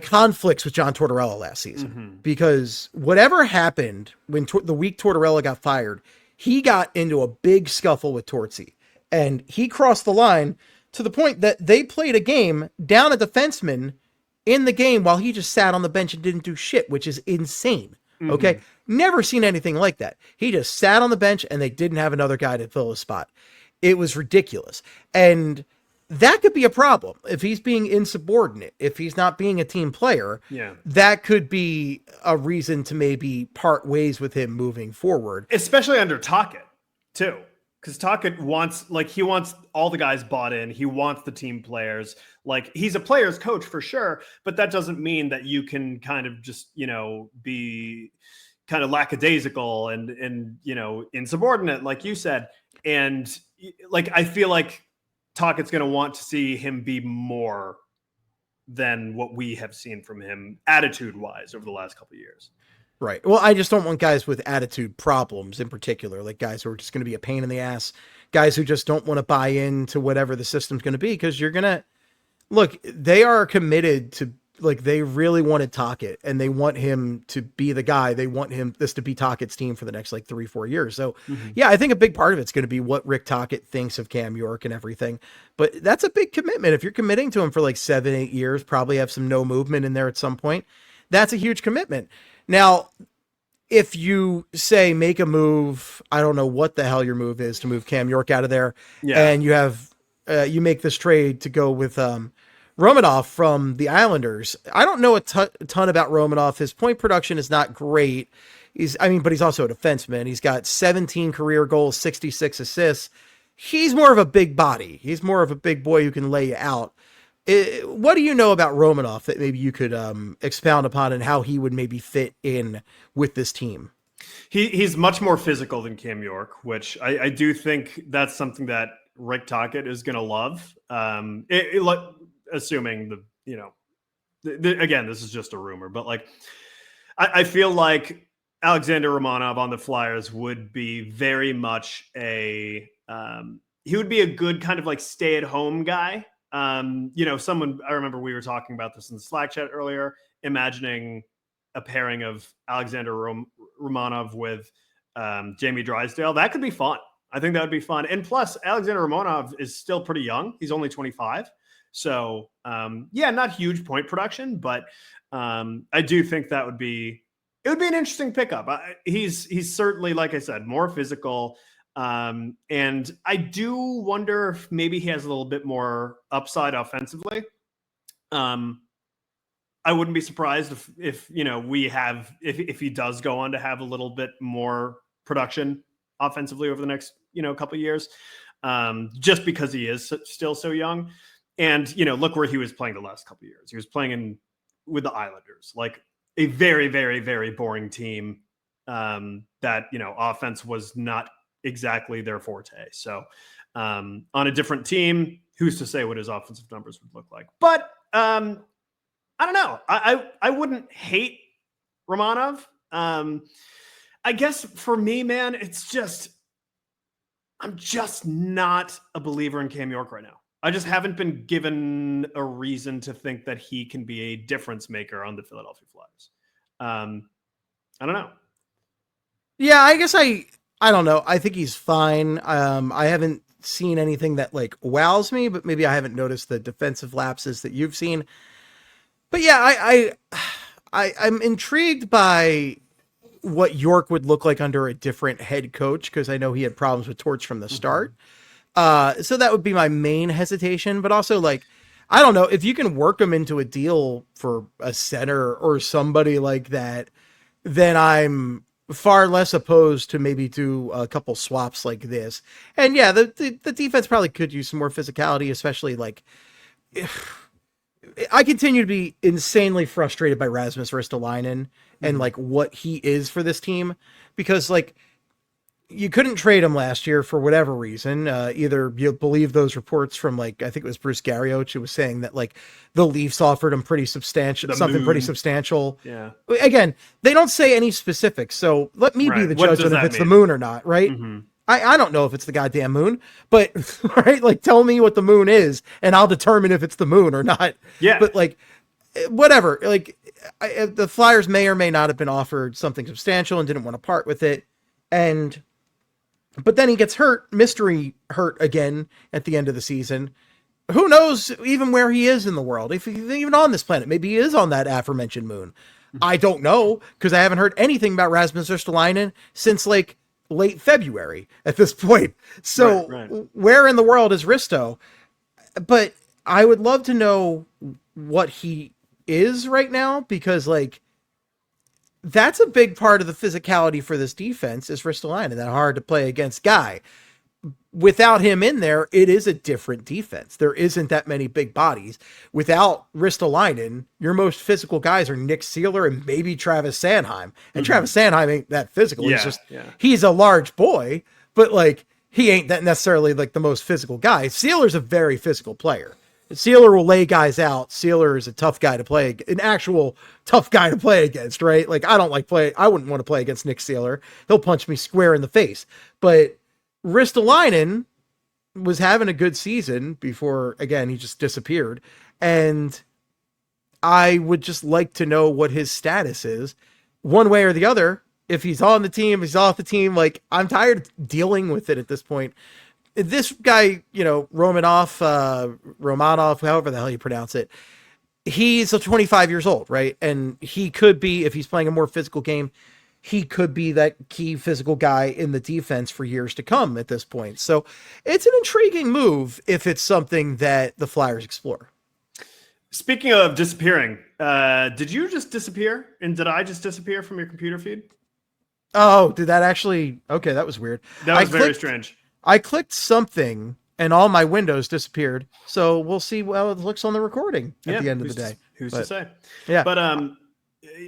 conflicts with John Tortorella last season, because whatever happened when the week Tortorella got fired, he got into a big scuffle with Tortsy, and he crossed the line to the point that they played a game down a defenseman in the game while he just sat on the bench and didn't do shit, which is insane. Okay. Never seen anything like that. He just sat on the bench and they didn't have another guy to fill his spot. It was ridiculous. And that could be a problem if he's being insubordinate, if he's not being a team player. Yeah. That could be a reason to maybe part ways with him moving forward. Especially under Tocchet, too. Because Tocchet wants all the guys bought in. He wants the team players. He's a player's coach for sure, but that doesn't mean that you can kind of just, be kind of lackadaisical and insubordinate, like you said. And I feel like Tocchet's going to want to see him be more than what we have seen from him attitude-wise over the last couple of years. Right. Well, I just don't want guys with attitude problems in particular, like guys who are just going to be a pain in the ass, guys who just don't want to buy into whatever the system's going to be, because you're going to look, they are committed to, they really wanted Tocchet and they want him to be the guy. They want this to be Tocchet's team for the next 3-4 years. So yeah, I think a big part of it's going to be what Rick Tocchet thinks of Cam York and everything, but that's a big commitment. If you're committing to him for 7-8 years, probably have some no movement in there at some point. That's a huge commitment. Now, if you say make a move, I don't know what the hell your move is to move Cam York out of there, and you have you make this trade to go with Romanov from the Islanders. I don't know a ton about Romanov. His point production is not great. But he's also a defenseman. He's got 17 career goals, 66 assists. He's more of a big body. He's more of a big boy who can lay you out. What do you know about Romanov that maybe you could expound upon, and how he would maybe fit in with this team? He's much more physical than Cam York, which I do think that's something that Rick Tocchet is going to love. Assuming again, this is just a rumor, but I feel like Alexander Romanov on the Flyers would be very much he would be a good kind of stay at home guy. Someone, I remember we were talking about this in the Slack chat earlier, imagining a pairing of Alexander Romanov with Jamie Drysdale. That could be fun. I think that would be fun. And plus, Alexander Romanov is still pretty young. He's only 25. So, not huge point production, but I do think it would be an interesting pickup. He's certainly, like I said, more physical. And I do wonder if maybe he has a little bit more upside offensively. I wouldn't be surprised if he does go on to have a little bit more production offensively over the next, couple of years, just because he is still so young. And, look where he was playing the last couple of years. He was playing with the Islanders, a very, very, very boring team that, offense was not exactly their forte. So on a different team, who's to say what his offensive numbers would look like? But I don't know. I wouldn't hate Romanov. I guess for me, man, it's just, I'm just not a believer in Cam York right now. I just haven't been given a reason to think that he can be a difference maker on the Philadelphia Flyers. I don't know. Yeah, I guess I don't know. I think he's fine. I haven't seen anything that wows me, but maybe I haven't noticed the defensive lapses that you've seen. But yeah, I'm intrigued by what York would look like under a different head coach, because I know he had problems with Torch from the start. So that would be my main hesitation, but also like, I don't know if you can work him into a deal for a center or somebody like that, then I'm far less opposed to maybe do a couple swaps like this. And yeah, the defense probably could use some more physicality, especially like I continue to be insanely frustrated by Rasmus Ristolainen and like what he is for this team, because like you couldn't trade him last year for whatever reason. Either you believe those reports from like, I think it was Bruce Garrioch who was saying that like the Leafs offered him pretty substantial, pretty substantial. Yeah. Again, they don't say any specifics. So let me be the judge on if it's the moon or not. Right. I don't know if it's the goddamn moon, but right. Like tell me what the moon is and I'll determine if it's the moon or not. Yeah. But like, whatever, like the Flyers may or may not have been offered something substantial and didn't want to part with it. But then he gets hurt, mystery hurt again at the end of the season. Who knows even where he is in the world, if he's even on this planet. Maybe he is on that aforementioned moon. I don't know, because I haven't heard anything about Rasmus Ristolainen since like late February at this point. So where in the world is Risto? But I would love to know what he is right now, because like that's a big part of the physicality for this defense is Ristolainen, that hard to play against guy. Without him in there, it is a different defense. There isn't that many big bodies. Without Ristolainen, your most physical guys are Nick Seeler and maybe Travis Sanheim. And Travis Sanheim ain't that physical. He's a large boy, but like he ain't that necessarily like the most physical guy. Seeler's a very physical player. Seeler will lay guys out. Seeler is a tough guy to play, an actual tough guy to play against, right? Like I wouldn't want to play against Nick Seeler. He'll punch me square in the face. But Ristolainen was having a good season before, again, he just disappeared. And I would just like to know what his status is, one way or the other. If he's on the team, if he's off the team, like I'm tired of dealing with it at this point. This guy, Romanov, however the hell you pronounce it, he's 25 years old, right? And he could be, if he's playing a more physical game, he could be that key physical guy in the defense for years to come at this point. So it's an intriguing move if it's something that the Flyers explore. Speaking of disappearing, did you just disappear? And did I just disappear from your computer feed? Oh, did that actually? Okay, that was weird. That was very strange. I clicked something and all my windows disappeared. So we'll see how it looks on the recording at the end of the day. Who's to say? Yeah. But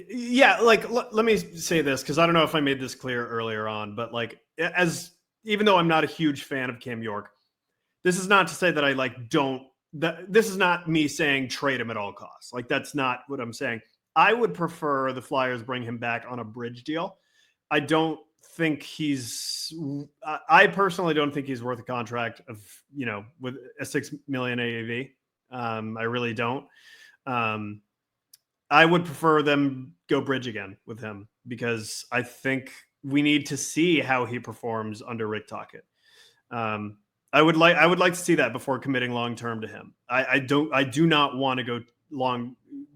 yeah, like let me say this, because I don't know if I made this clear earlier on, but like even though I'm not a huge fan of Cam York, this is not to say that I this is not me saying trade him at all costs. Like that's not what I'm saying. I would prefer the Flyers bring him back on a bridge deal. I personally don't think he's worth a contract of, with a $6 million AAV. I really don't. I would prefer them go bridge again with him, because I think we need to see how he performs under Rick Tocchet. I would like to see that before committing long-term to him. I do not want to go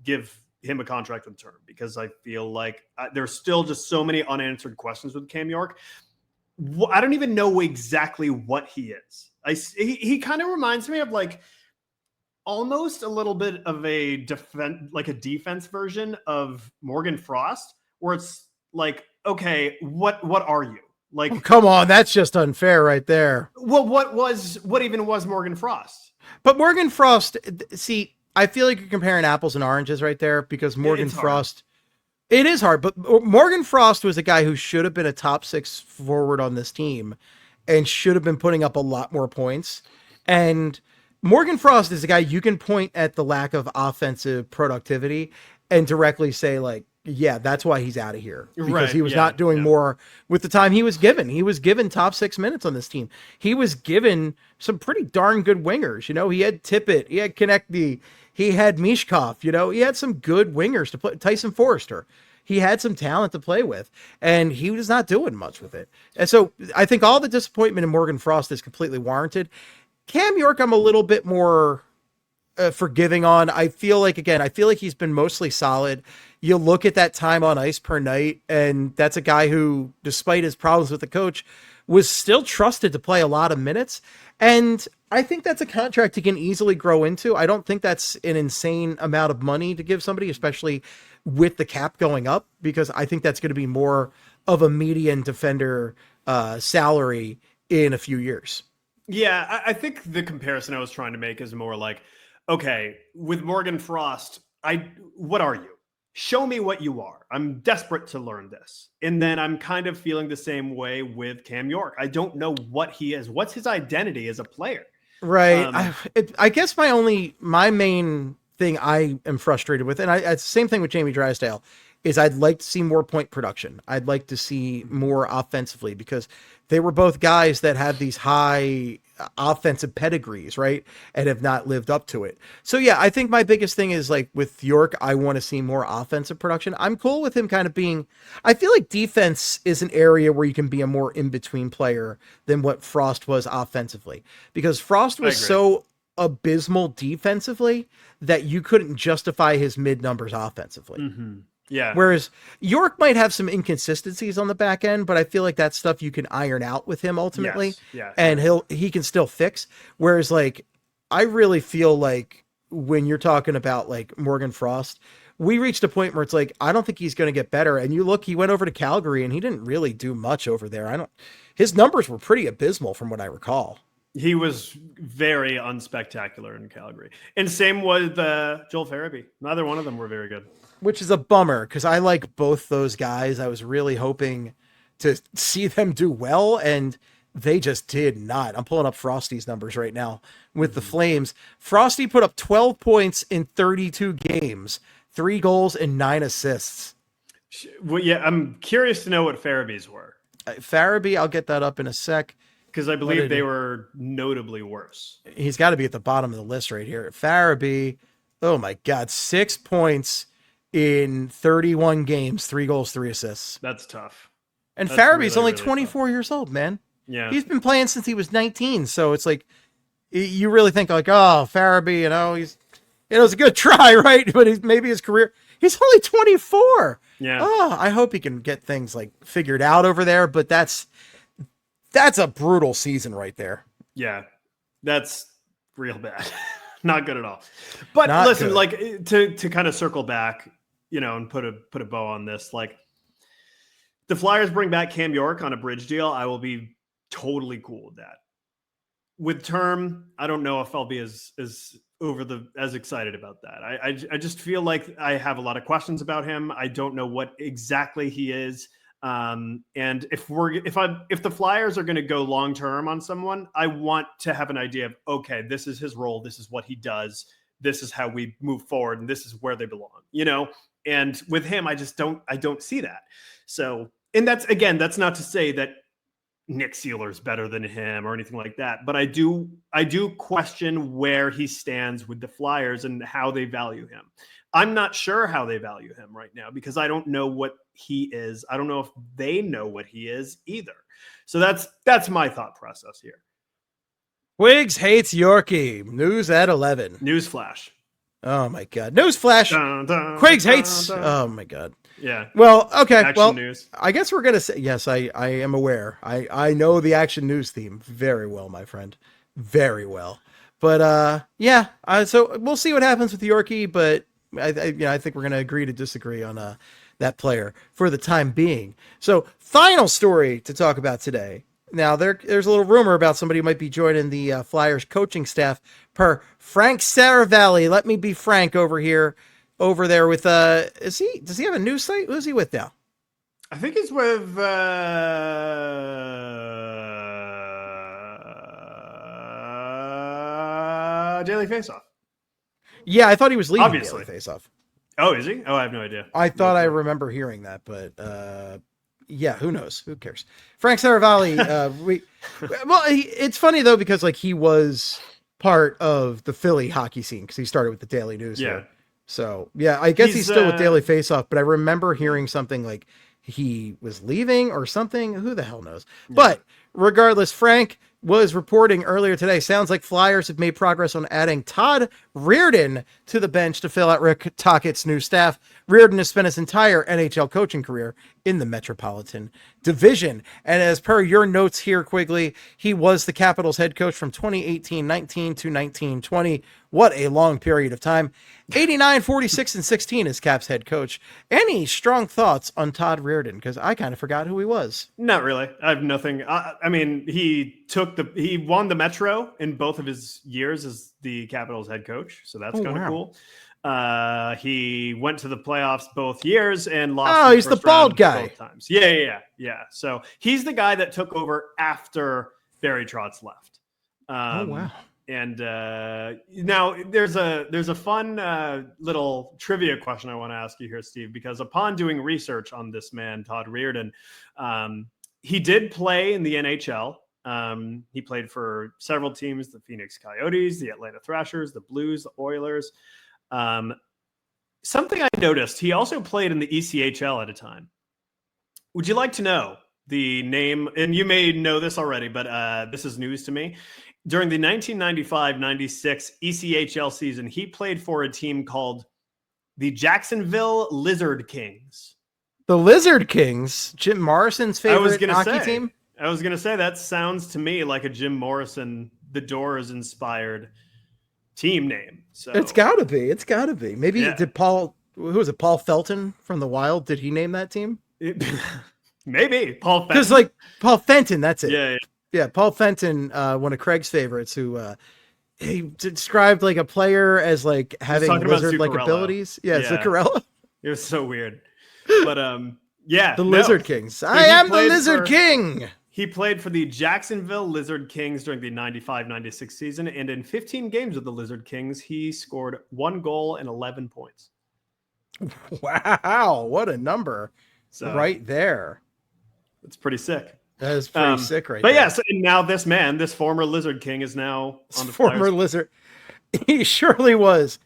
give him a contract in term, because I feel like there's still just so many unanswered questions with Cam York. I don't even know exactly what he is. He kind of reminds me of like almost a little bit of a defense version of Morgan Frost, where it's like, okay, what are you? Like, oh, come on, that's just unfair right there. Well, what even was Morgan Frost? But Morgan Frost, see, I feel like you're comparing apples and oranges right there, because Morgan Frost, it is hard, but Morgan Frost was a guy who should have been a top 6 forward on this team and should have been putting up a lot more points. And Morgan Frost is a guy you can point at the lack of offensive productivity and directly say like, yeah, that's why he's out of here, because he was not doing more with the time he was given. He was given top 6 minutes on this team. He was given some pretty darn good wingers. He had Tippett, he had Konechny, he had Mishkov, he had some good wingers to play. Tyson Forrester, he had some talent to play with, and he was not doing much with it. And so I think all the disappointment in Morgan Frost is completely warranted. Cam York, I'm a little bit more forgiving on. I feel like he's been mostly solid. You look at that time on ice per night, and that's a guy who, despite his problems with the coach, was still trusted to play a lot of minutes. And I think that's a contract he can easily grow into. I don't think that's an insane amount of money to give somebody, especially with the cap going up, because I think that's going to be more of a median defender salary in a few years. Yeah, I think the comparison I was trying to make is more like, okay, with Morgan Frost, what are you? Show me what you are. I'm desperate to learn this. And then I'm kind of feeling the same way with Cam York. I don't know what he is. What's his identity as a player? Right. I guess my main thing I am frustrated with, and it's the same thing with Jamie Drysdale, is I'd like to see more point production. I'd like to see more offensively, because they were both guys that had these high offensive pedigrees, right? And have not lived up to it. So yeah, I think my biggest thing is like with York, I want to see more offensive production. I'm cool with him kind of being, I feel like defense is an area where you can be a more in-between player than what Frost was offensively, because Frost was so abysmal defensively that you couldn't justify his mid numbers offensively. Mm-hmm. Yeah. Whereas York might have some inconsistencies on the back end, but I feel like that's stuff you can iron out with him ultimately. Yes. And he can still fix. Whereas like, I really feel like when you're talking about like Morgan Frost, we reached a point where it's like, I don't think he's going to get better. And you look, he went over to Calgary and he didn't really do much over there. His numbers were pretty abysmal from what I recall. He was very unspectacular in Calgary. And same with Joel Farabee. Neither one of them were very good. Which is a bummer, because I like both those guys. I was really hoping to see them do well, and they just did not. I'm pulling up Frosty's numbers right now with the Flames. Frosty put up 12 points in 32 games, 3 goals and 9 assists. Well, yeah, I'm curious to know what Farabee's were. Farabee, I'll get that up in a sec. Because I believe they were notably worse. He's got to be at the bottom of the list right here. Farabee, oh my God, 6 points in 31 games, 3 goals, 3 assists. That's tough. And Farabee's only 24 years old, man. Yeah. He's been playing since he was 19. So it's like, you really think like, oh, Farabee, it's a good try, right? But maybe his career, he's only 24. Yeah. Oh, I hope he can get things like figured out over there. But that's a brutal season right there. Yeah. That's real bad. Not good at all. But Not listen, good. like to kind of circle back, and put a bow on this, like the Flyers bring back Cam York on a bridge deal, I will be totally cool with that. With term, I don't know if I'll be as excited about that. I just feel like I have a lot of questions about him. I don't know what exactly he is. And if the Flyers are going to go long term on someone, I want to have an idea of, okay, this is his role, this is what he does, this is how we move forward, and this is where they belong. And with him, I don't see that. So, and that's not to say that Nick Seeler's better than him or anything like that, but I do question where he stands with the Flyers and how they value him. I'm not sure how they value him right now, because I don't know what he is. I don't know if they know what he is either. So that's my thought process here. Quigs hates Yorkie. News at 11. Newsflash. Oh my God. Newsflash. Quigs hates. Oh my God. Yeah. Well, okay. Action news. I guess we're going to say, yes, I am aware. I know the action news theme very well, my friend. Very well. But yeah, so we'll see what happens with Yorkie, but I think we're going to agree to disagree on that player for the time being. So final story to talk about today. Now there's a little rumor about somebody who might be joining the Flyers coaching staff per Frank Saravalli. Let me be frank over there with, does he have a news site? Who's he with now? I think he's with, Daily Faceoff. Yeah, I thought he was leaving Obviously. Daily Faceoff. Oh, is he? Oh, I have no idea. I thought I remember hearing that, but yeah, who knows? Who cares? Frank Saravalli. It's funny though, because like he was part of the Philly hockey scene because he started with the Daily News. Yeah. Here. So yeah, I guess he's still with Daily Faceoff, but I remember hearing something like he was leaving or something. Who the hell knows? Yeah. But regardless, Frank was reporting earlier today. Sounds like Flyers have made progress on adding Todd Reirden to the bench to fill out Rick Tockett's new staff. Reirden has spent his entire NHL coaching career in the Metropolitan Division. And as per your notes here, Quigley, he was the Capitals head coach from 2018-19 to 19-20. What a long period of time. 89, 46, and 16 as Caps head coach. Any strong thoughts on Todd Reirden? Because I kind of forgot who he was. Not really. I have nothing. I mean, he won the Metro in both of his years as the Capitals head coach. So that's kind of cool. He went to the playoffs both years and lost. Oh, he's the bald guy. Both times. Yeah. So he's the guy that took over after Barry Trotz left. Wow. And now there's a fun little trivia question I want to ask you here, Steve, because upon doing research on this man, Todd Reirden, he did play in the NHL. He played for several teams, the Phoenix Coyotes, the Atlanta Thrashers, the Blues, the Oilers. Something I noticed, he also played in the ECHL at a time. Would you like to know the name? And you may know this already, but this is news to me. During the 1995-96 ECHL season, he played for a team called the Jacksonville Lizard Kings. The Lizard Kings, Jim Morrison's favorite hockey team? I was going to say, that sounds to me like a Jim Morrison, The Doors-inspired team name. So It's got to be. Maybe did Paul Felton from the Wild, did he name that team? Maybe. Paul Fenton. Because like Paul Fenton, that's it. Yeah, Paul Fenton, one of Craig's favorites, who he described like a player as like having lizard-like abilities. Yeah, Zuccarello. It was so weird. But the Lizard Kings. I am the Lizard King. He played for the Jacksonville Lizard Kings during the 95-96 season, and in 15 games with the Lizard Kings, he scored 1 goal and 11 points. Wow, what a number. So, right there. It's pretty sick. That is pretty sick right there. But so now this man, this former Lizard King, is now on the former Flyers. Lizard. He surely was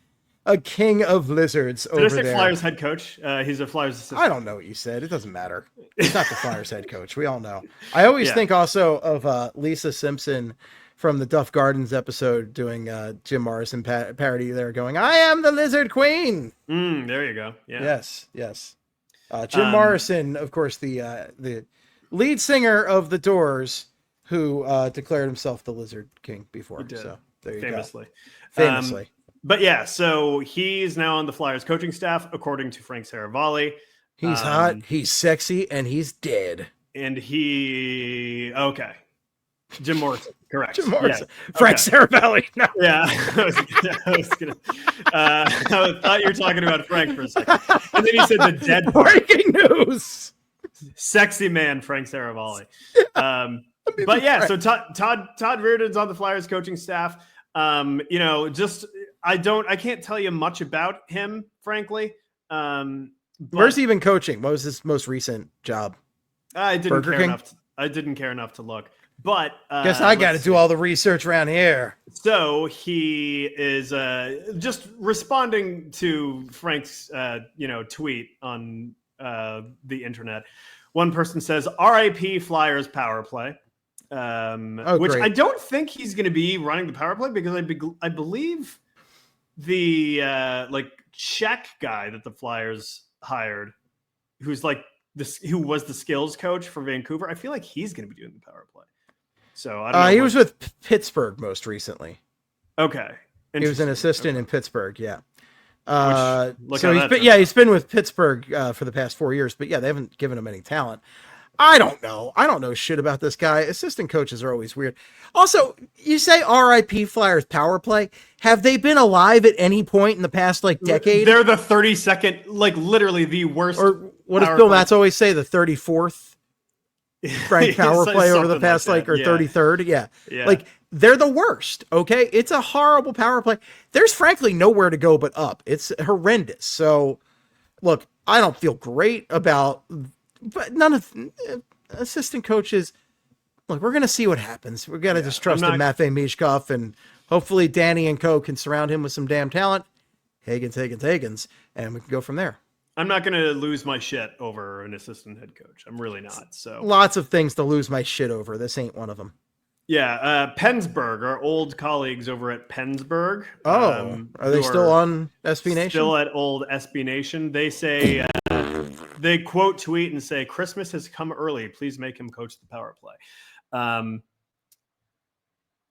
a king of lizards over there. Did I say Flyers head coach? He's a Flyers assistant. I don't know what you said. It doesn't matter. He's not the Flyers head coach. We all know. I always think also of Lisa Simpson from the Duff Gardens episode doing Jim Morrison parody there going, I am the Lizard Queen. There you go. Yeah. Yes. Jim Morrison, of course, the lead singer of The Doors, who declared himself the Lizard King before. So there you go. Famously. But so he's now on the Flyers coaching staff, according to Frank Saravalli. He's hot, he's sexy, and he's dead. And Jim Morrison, correct. Jim Morrison. Yeah. Frank Saravalli. No. Yeah. I thought you were talking about Frank for a second. And then he said the dead part. Breaking news. Sexy man, Frank Saravalli. So Todd Reirden's on the Flyers coaching staff. I can't tell you much about him, frankly. Where's he been coaching? What was his most recent job? I didn't care enough to look. But guess I got to do all the research around here. So he is just responding to Frank's tweet on the internet. One person says, "R.I.P. Flyers power play," which great. I don't think he's going to be running the power play because I believe the Czech guy that the Flyers hired, who's like who was the skills coach for Vancouver, I feel like he's going to be doing the power play. So I don't know. He was with Pittsburgh most recently. Okay, he was an assistant in Pittsburgh. Yeah. He's been with Pittsburgh for the past 4 years, but they haven't given him any talent. I don't know shit about this guy. Assistant coaches are always weird. Also, you say RIP Flyers power play. Have they been alive at any point in the past decade? They're the 32nd, literally the worst. Or what does Bill Matz always say? The 34th Frank power play over the past or 33rd. Yeah. They're the worst. Okay. It's a horrible power play. There's frankly nowhere to go but up. It's horrendous. So look, I don't feel great about, but none of assistant coaches. Look, we're going to see what happens. We've got to just trust in Matvei Mishkov, and hopefully Danny and co can surround him with some damn talent. Higgins, and we can go from there. I'm not going to lose my shit over an assistant head coach. I'm really not. So lots of things to lose my shit over. This ain't one of them. Yeah, Pennsburg, our old colleagues over at Pennsburg. Oh, are they still on SB Nation? Still at old SB Nation. They say, they quote tweet and say, Christmas has come early. Please make him coach the power play.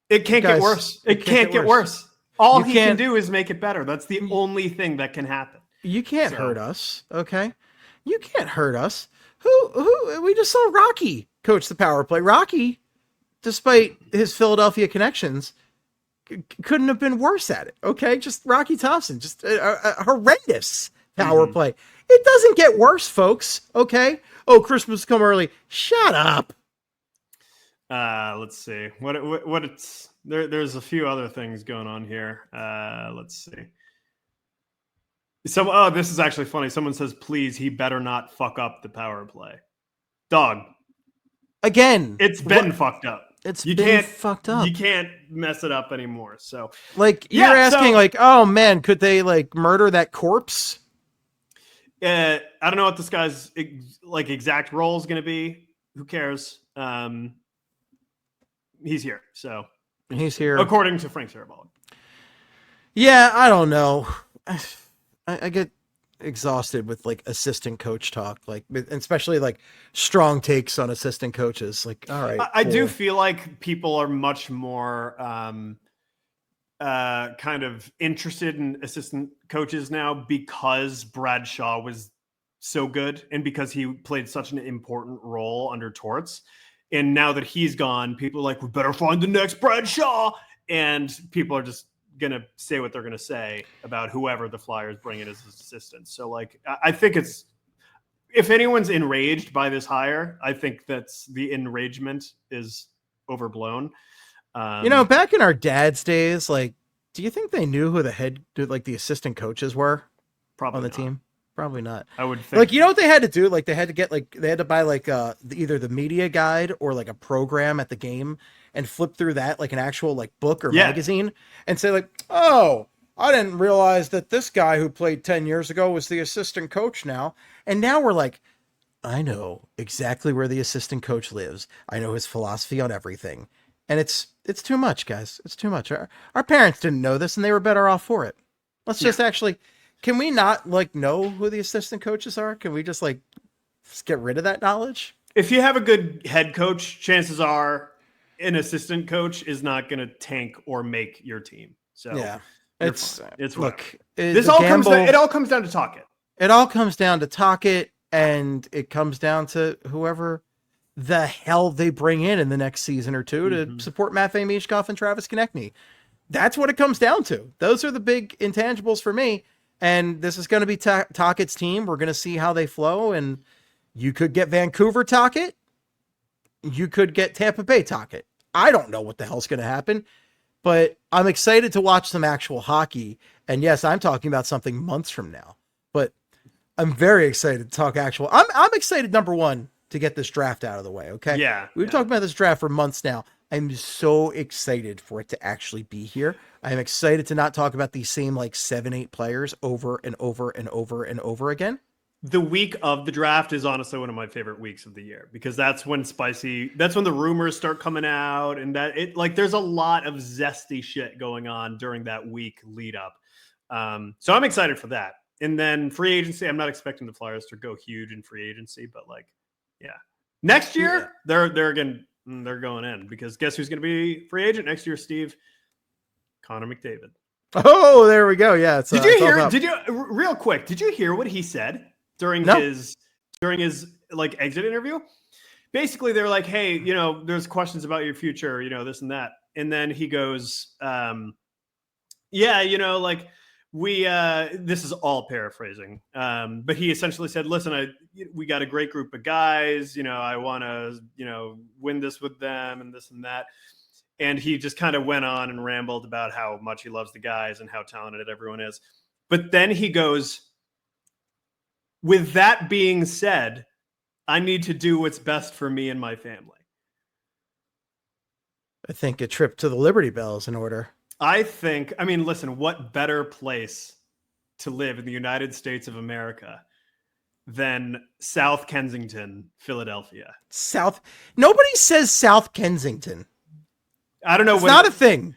It can't get worse. It can't get worse. All he can do is make it better. That's the only thing that can happen. You can't hurt us, okay? You can't hurt us. Who? We just saw Rocky coach the power play. Rocky, despite his Philadelphia connections, couldn't have been worse at it, okay? Just Rocky Thompson, just a horrendous power play. It doesn't get worse, folks, okay? Oh, Christmas come early. Shut up. Let's see. What it's there's a few other things going on here. Let's see. This is actually funny. Someone says, please, he better not fuck up the power play. Dog. Again. It's been fucked up. Fucked up. You can't mess it up anymore. So you're asking oh man, could they murder that corpse? I don't know what this guy's exact role is going to be. Who cares? He's here. So he's here. According to Frank Sarabali. Yeah, I don't know. I get exhausted with assistant coach talk, especially strong takes on assistant coaches. All right, I do feel like people are much more kind of interested in assistant coaches now because Brad Shaw was so good and because he played such an important role under Torts. And now that he's gone, people are like, we better find the next Brad Shaw. And people are just going to say what they're going to say about whoever the Flyers bring in as assistants. So I think if anyone's enraged by this hire, I think that's the enragement is overblown. Back in our dad's days, do you think they knew who the assistant coaches were probably on the not. team? Probably not. I would think. What they had to do? They had to get they had to buy either the media guide or a program at the game and flip through that an actual book or magazine and say oh, I didn't realize that this guy who played 10 years ago was the assistant coach now. And now we're I know exactly where the assistant coach lives. I know his philosophy on everything. And it's too much, guys. It's too much. Our parents didn't know this and they were better off for it. Let's just can we not know who the assistant coaches are? Can we just get rid of that knowledge? If you have a good head coach, chances are an assistant coach is not going to tank or make your team. So yeah, it's look. It all comes down to talk it. It all comes down to talk it, and it comes down to whoever the hell they bring in the next season or two to support Matvei Mishkov and Travis Konechny. That's what it comes down to. Those are the big intangibles for me. And this is going to be Tocchet's team. We're going to see how they flow. And you could get Vancouver Tocchet. You could get Tampa Bay Tocchet. I don't know what the hell's going to happen. But I'm excited to watch some actual hockey. And yes, I'm talking about something months from now. But I'm very excited to talk actual. I'm excited, number one, to get this draft out of the way. Okay? Yeah. We've talked about this draft for months now. I'm so excited for it to actually be here. I'm excited to not talk about these same 7-8 players over and over and over and over again. The week of the draft is honestly one of my favorite weeks of the year because that's when the rumors start coming out and there's a lot of zesty shit going on during that week lead up. So I'm excited for that. And then free agency, I'm not expecting the Flyers to go huge in free agency, but next year they're going in because guess who's going to be free agent next year, Steve? Connor McDavid. Oh, there we go. Yeah. Did you hear real quick? Did you hear what he said during his exit interview? Basically, they're like, hey, there's questions about your future, this and that. And then he goes, this is all paraphrasing. But he essentially said, listen, we got a great group of guys, I want to, win this with them and this and that. And he just kind of went on and rambled about how much he loves the guys and how talented everyone is. But then he goes, with that being said, I need to do what's best for me and my family. I think a trip to the Liberty Bell is in order. Listen, what better place to live in the United States of America than South Kensington, Philadelphia? Nobody says South Kensington. I don't know. It's not a thing.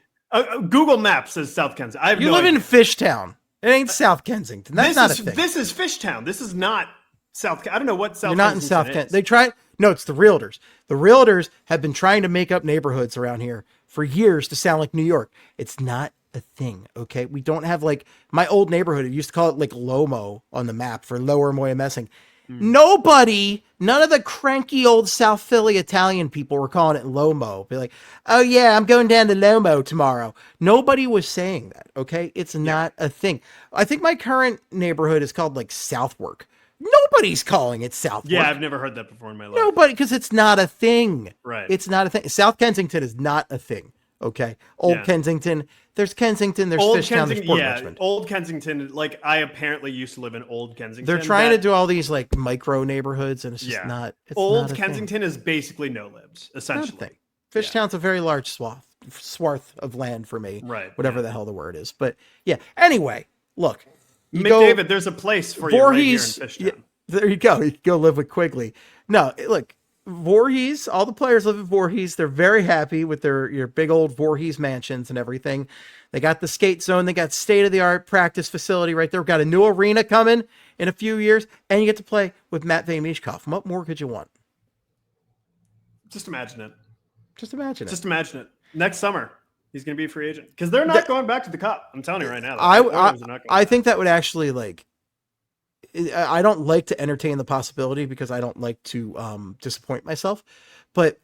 Google Maps says South Kensington. I have You live in Fishtown. It ain't South Kensington. That's not a thing. This is Fishtown. This is not South. I don't know what South. You're not in South Kensington. They tried. No, it's the realtors. The realtors have been trying to make up neighborhoods around here for years to sound like New York. It's not a thing. Okay, we don't have like my old neighborhood. It used to call it like Lomo on the map for Lower Moya Messing. Nobody, none of the cranky old South Philly Italian people were calling it Lomo. Be like, oh yeah, I'm going down to Lomo tomorrow. Nobody was saying that. Okay, it's not a thing. I think my current neighborhood is called like Southwark. Nobody's calling it Southwark. Yeah, I've never heard that before in my life. Nobody, because it's not a thing. Right. It's not a thing. South Kensington is not a thing. Okay. Old Kensington. There's Kensington. There's Fishtown. There's Port Richmond. Old Kensington. Like I apparently used to live in Old Kensington. They're trying to do all these like micro neighborhoods, and it's just not. It's Old not Kensington is basically no libs, essentially. Fishtown's a very large swath of land for me. Right. Whatever the hell the word is, but yeah. Anyway, look, McDavid, there's a place for you right here in Fishtown. Yeah, there you go. You can go live with Quigley. No, look. Voorhees, all the players live at Voorhees. They're very happy with your big old Voorhees mansions and everything. They got the skate zone. They got state-of-the-art practice facility right there. We've got a new arena coming in a few years, and you get to play with Matvei Mishkov. What more could you want? Just imagine it. Just imagine it. Just imagine it. Next summer, he's going to be a free agent because they're not going back to the Cup. I'm telling you right now. I think that would actually like. I don't like to entertain the possibility because I don't like to disappoint myself. But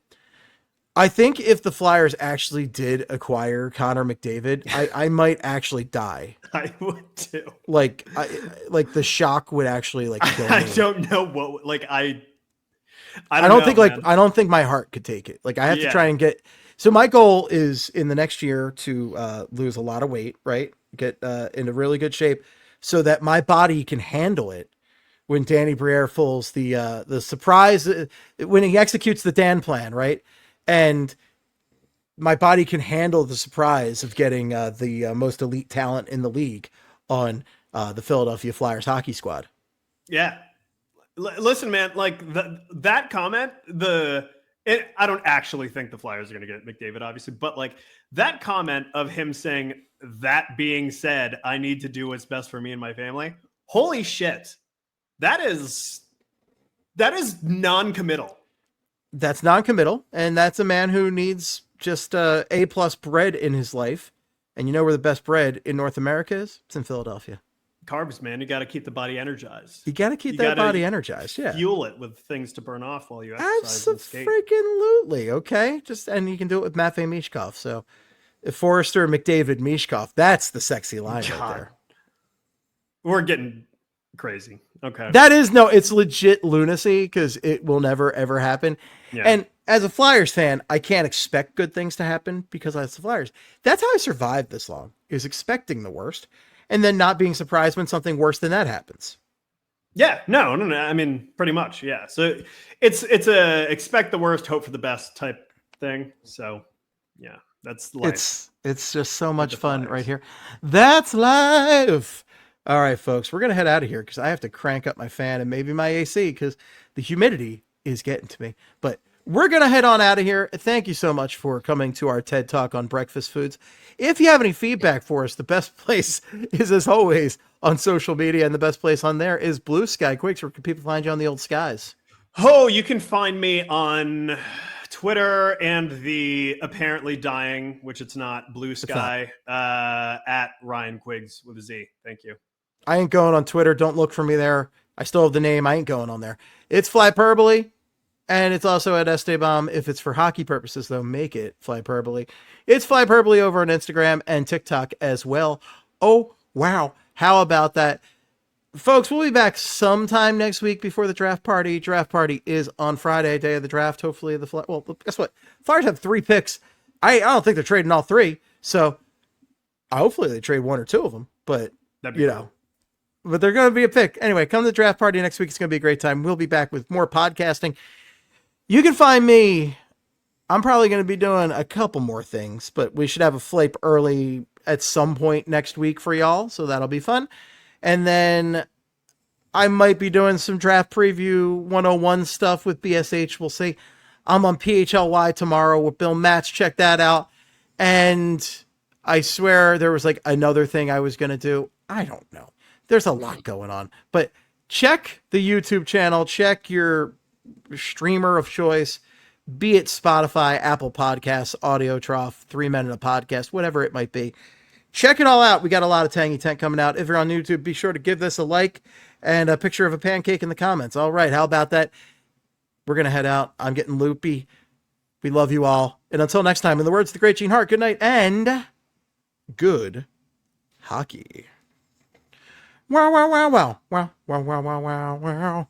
I think if the Flyers actually did acquire Connor McDavid, I might actually die. I would too. Like the shock would actually like kill me. I don't know what like I don't think man. I don't think my heart could take it. Like I have to try and get. So my goal is in the next year to lose a lot of weight, right? Get into really good shape, so that my body can handle it when Danny Briere pulls the surprise, when he executes the Dan plan, right? And my body can handle the surprise of getting the most elite talent in the league on the Philadelphia Flyers hockey squad. Yeah. Listen, man, like that comment, I don't actually think the Flyers are going to get McDavid, obviously, but like that comment of him saying, that being said, I need to do what's best for me and my family. Holy shit. That is non-committal. That's non-committal. And that's a man who needs just A+ bread in his life. And you know where the best bread in North America is? It's in Philadelphia. Carbs, man. You got to keep the body energized. You got to keep that body energized. Yeah. Fuel it with things to burn off while you exercise and skate. Absolutely. Okay. And you can do it with Matvei Mishkov. So Forrester, McDavid, Mishkov. That's the sexy line right there. We're getting crazy. Okay. It's legit lunacy because it will never, ever happen. Yeah. And as a Flyers fan, I can't expect good things to happen because as the Flyers, that's how I survived this long, is expecting the worst and then not being surprised when something worse than that happens. Yeah, no. I mean, pretty much. Yeah. So it's a expect the worst, hope for the best type thing. So yeah, that's life. It's just so much fun right here. That's life. All right, folks, we're going to head out of here because I have to crank up my fan and maybe my AC because the humidity is getting to me. But we're going to head on out of here. Thank you so much for coming to our TED Talk on breakfast foods. If you have any feedback for us, the best place is, as always, on social media, and the best place on there is Blue Sky. Quigs, where can people find you on the old skies? Oh, you can find me on Twitter and the apparently dying, which it's not, Blue Sky, at Ryan Quigs with a Z. Thank you. I ain't going on Twitter. Don't look for me there. I still have the name. I ain't going on there. It's Flyperbole, and it's also at Esteban. If it's for hockey purposes, though, make it Flyperbole. It's Flyperbole over on Instagram and TikTok as well. Oh, wow. How about that? Folks, we'll be back sometime next week before the draft party. Draft party is on Friday, day of the draft. Hopefully well, guess what? Flyers have 3 picks. I don't think they're trading all 3. So hopefully they trade 1 or 2 of them, but cool. But they're going to be a pick. Anyway, come to the draft party next week. It's going to be a great time. We'll be back with more podcasting. You can find me. I'm probably going to be doing a couple more things, but we should have a Flape early at some point next week for y'all. So that'll be fun. And then I might be doing some draft preview 101 stuff with BSH. We'll see. I'm on PHLY tomorrow with Bill Matz. Check that out. And I swear there was like another thing I was going to do. I don't know. There's a lot going on. But check the YouTube channel. Check your streamer of choice, be it Spotify, Apple Podcasts, Audio Trough, 3 Men in a Podcast, whatever it might be. Check it all out. We got a lot of Tangy Tent coming out. If you're on YouTube, be sure to give this a like and a picture of a pancake in the comments. All right, how about that? We're going to head out. I'm getting loopy. We love you all. And until next time, in the words of the great Gene Hart, good night and good hockey. Wow, wow, wow, wow, wow, wow, wow, wow, wow, wow.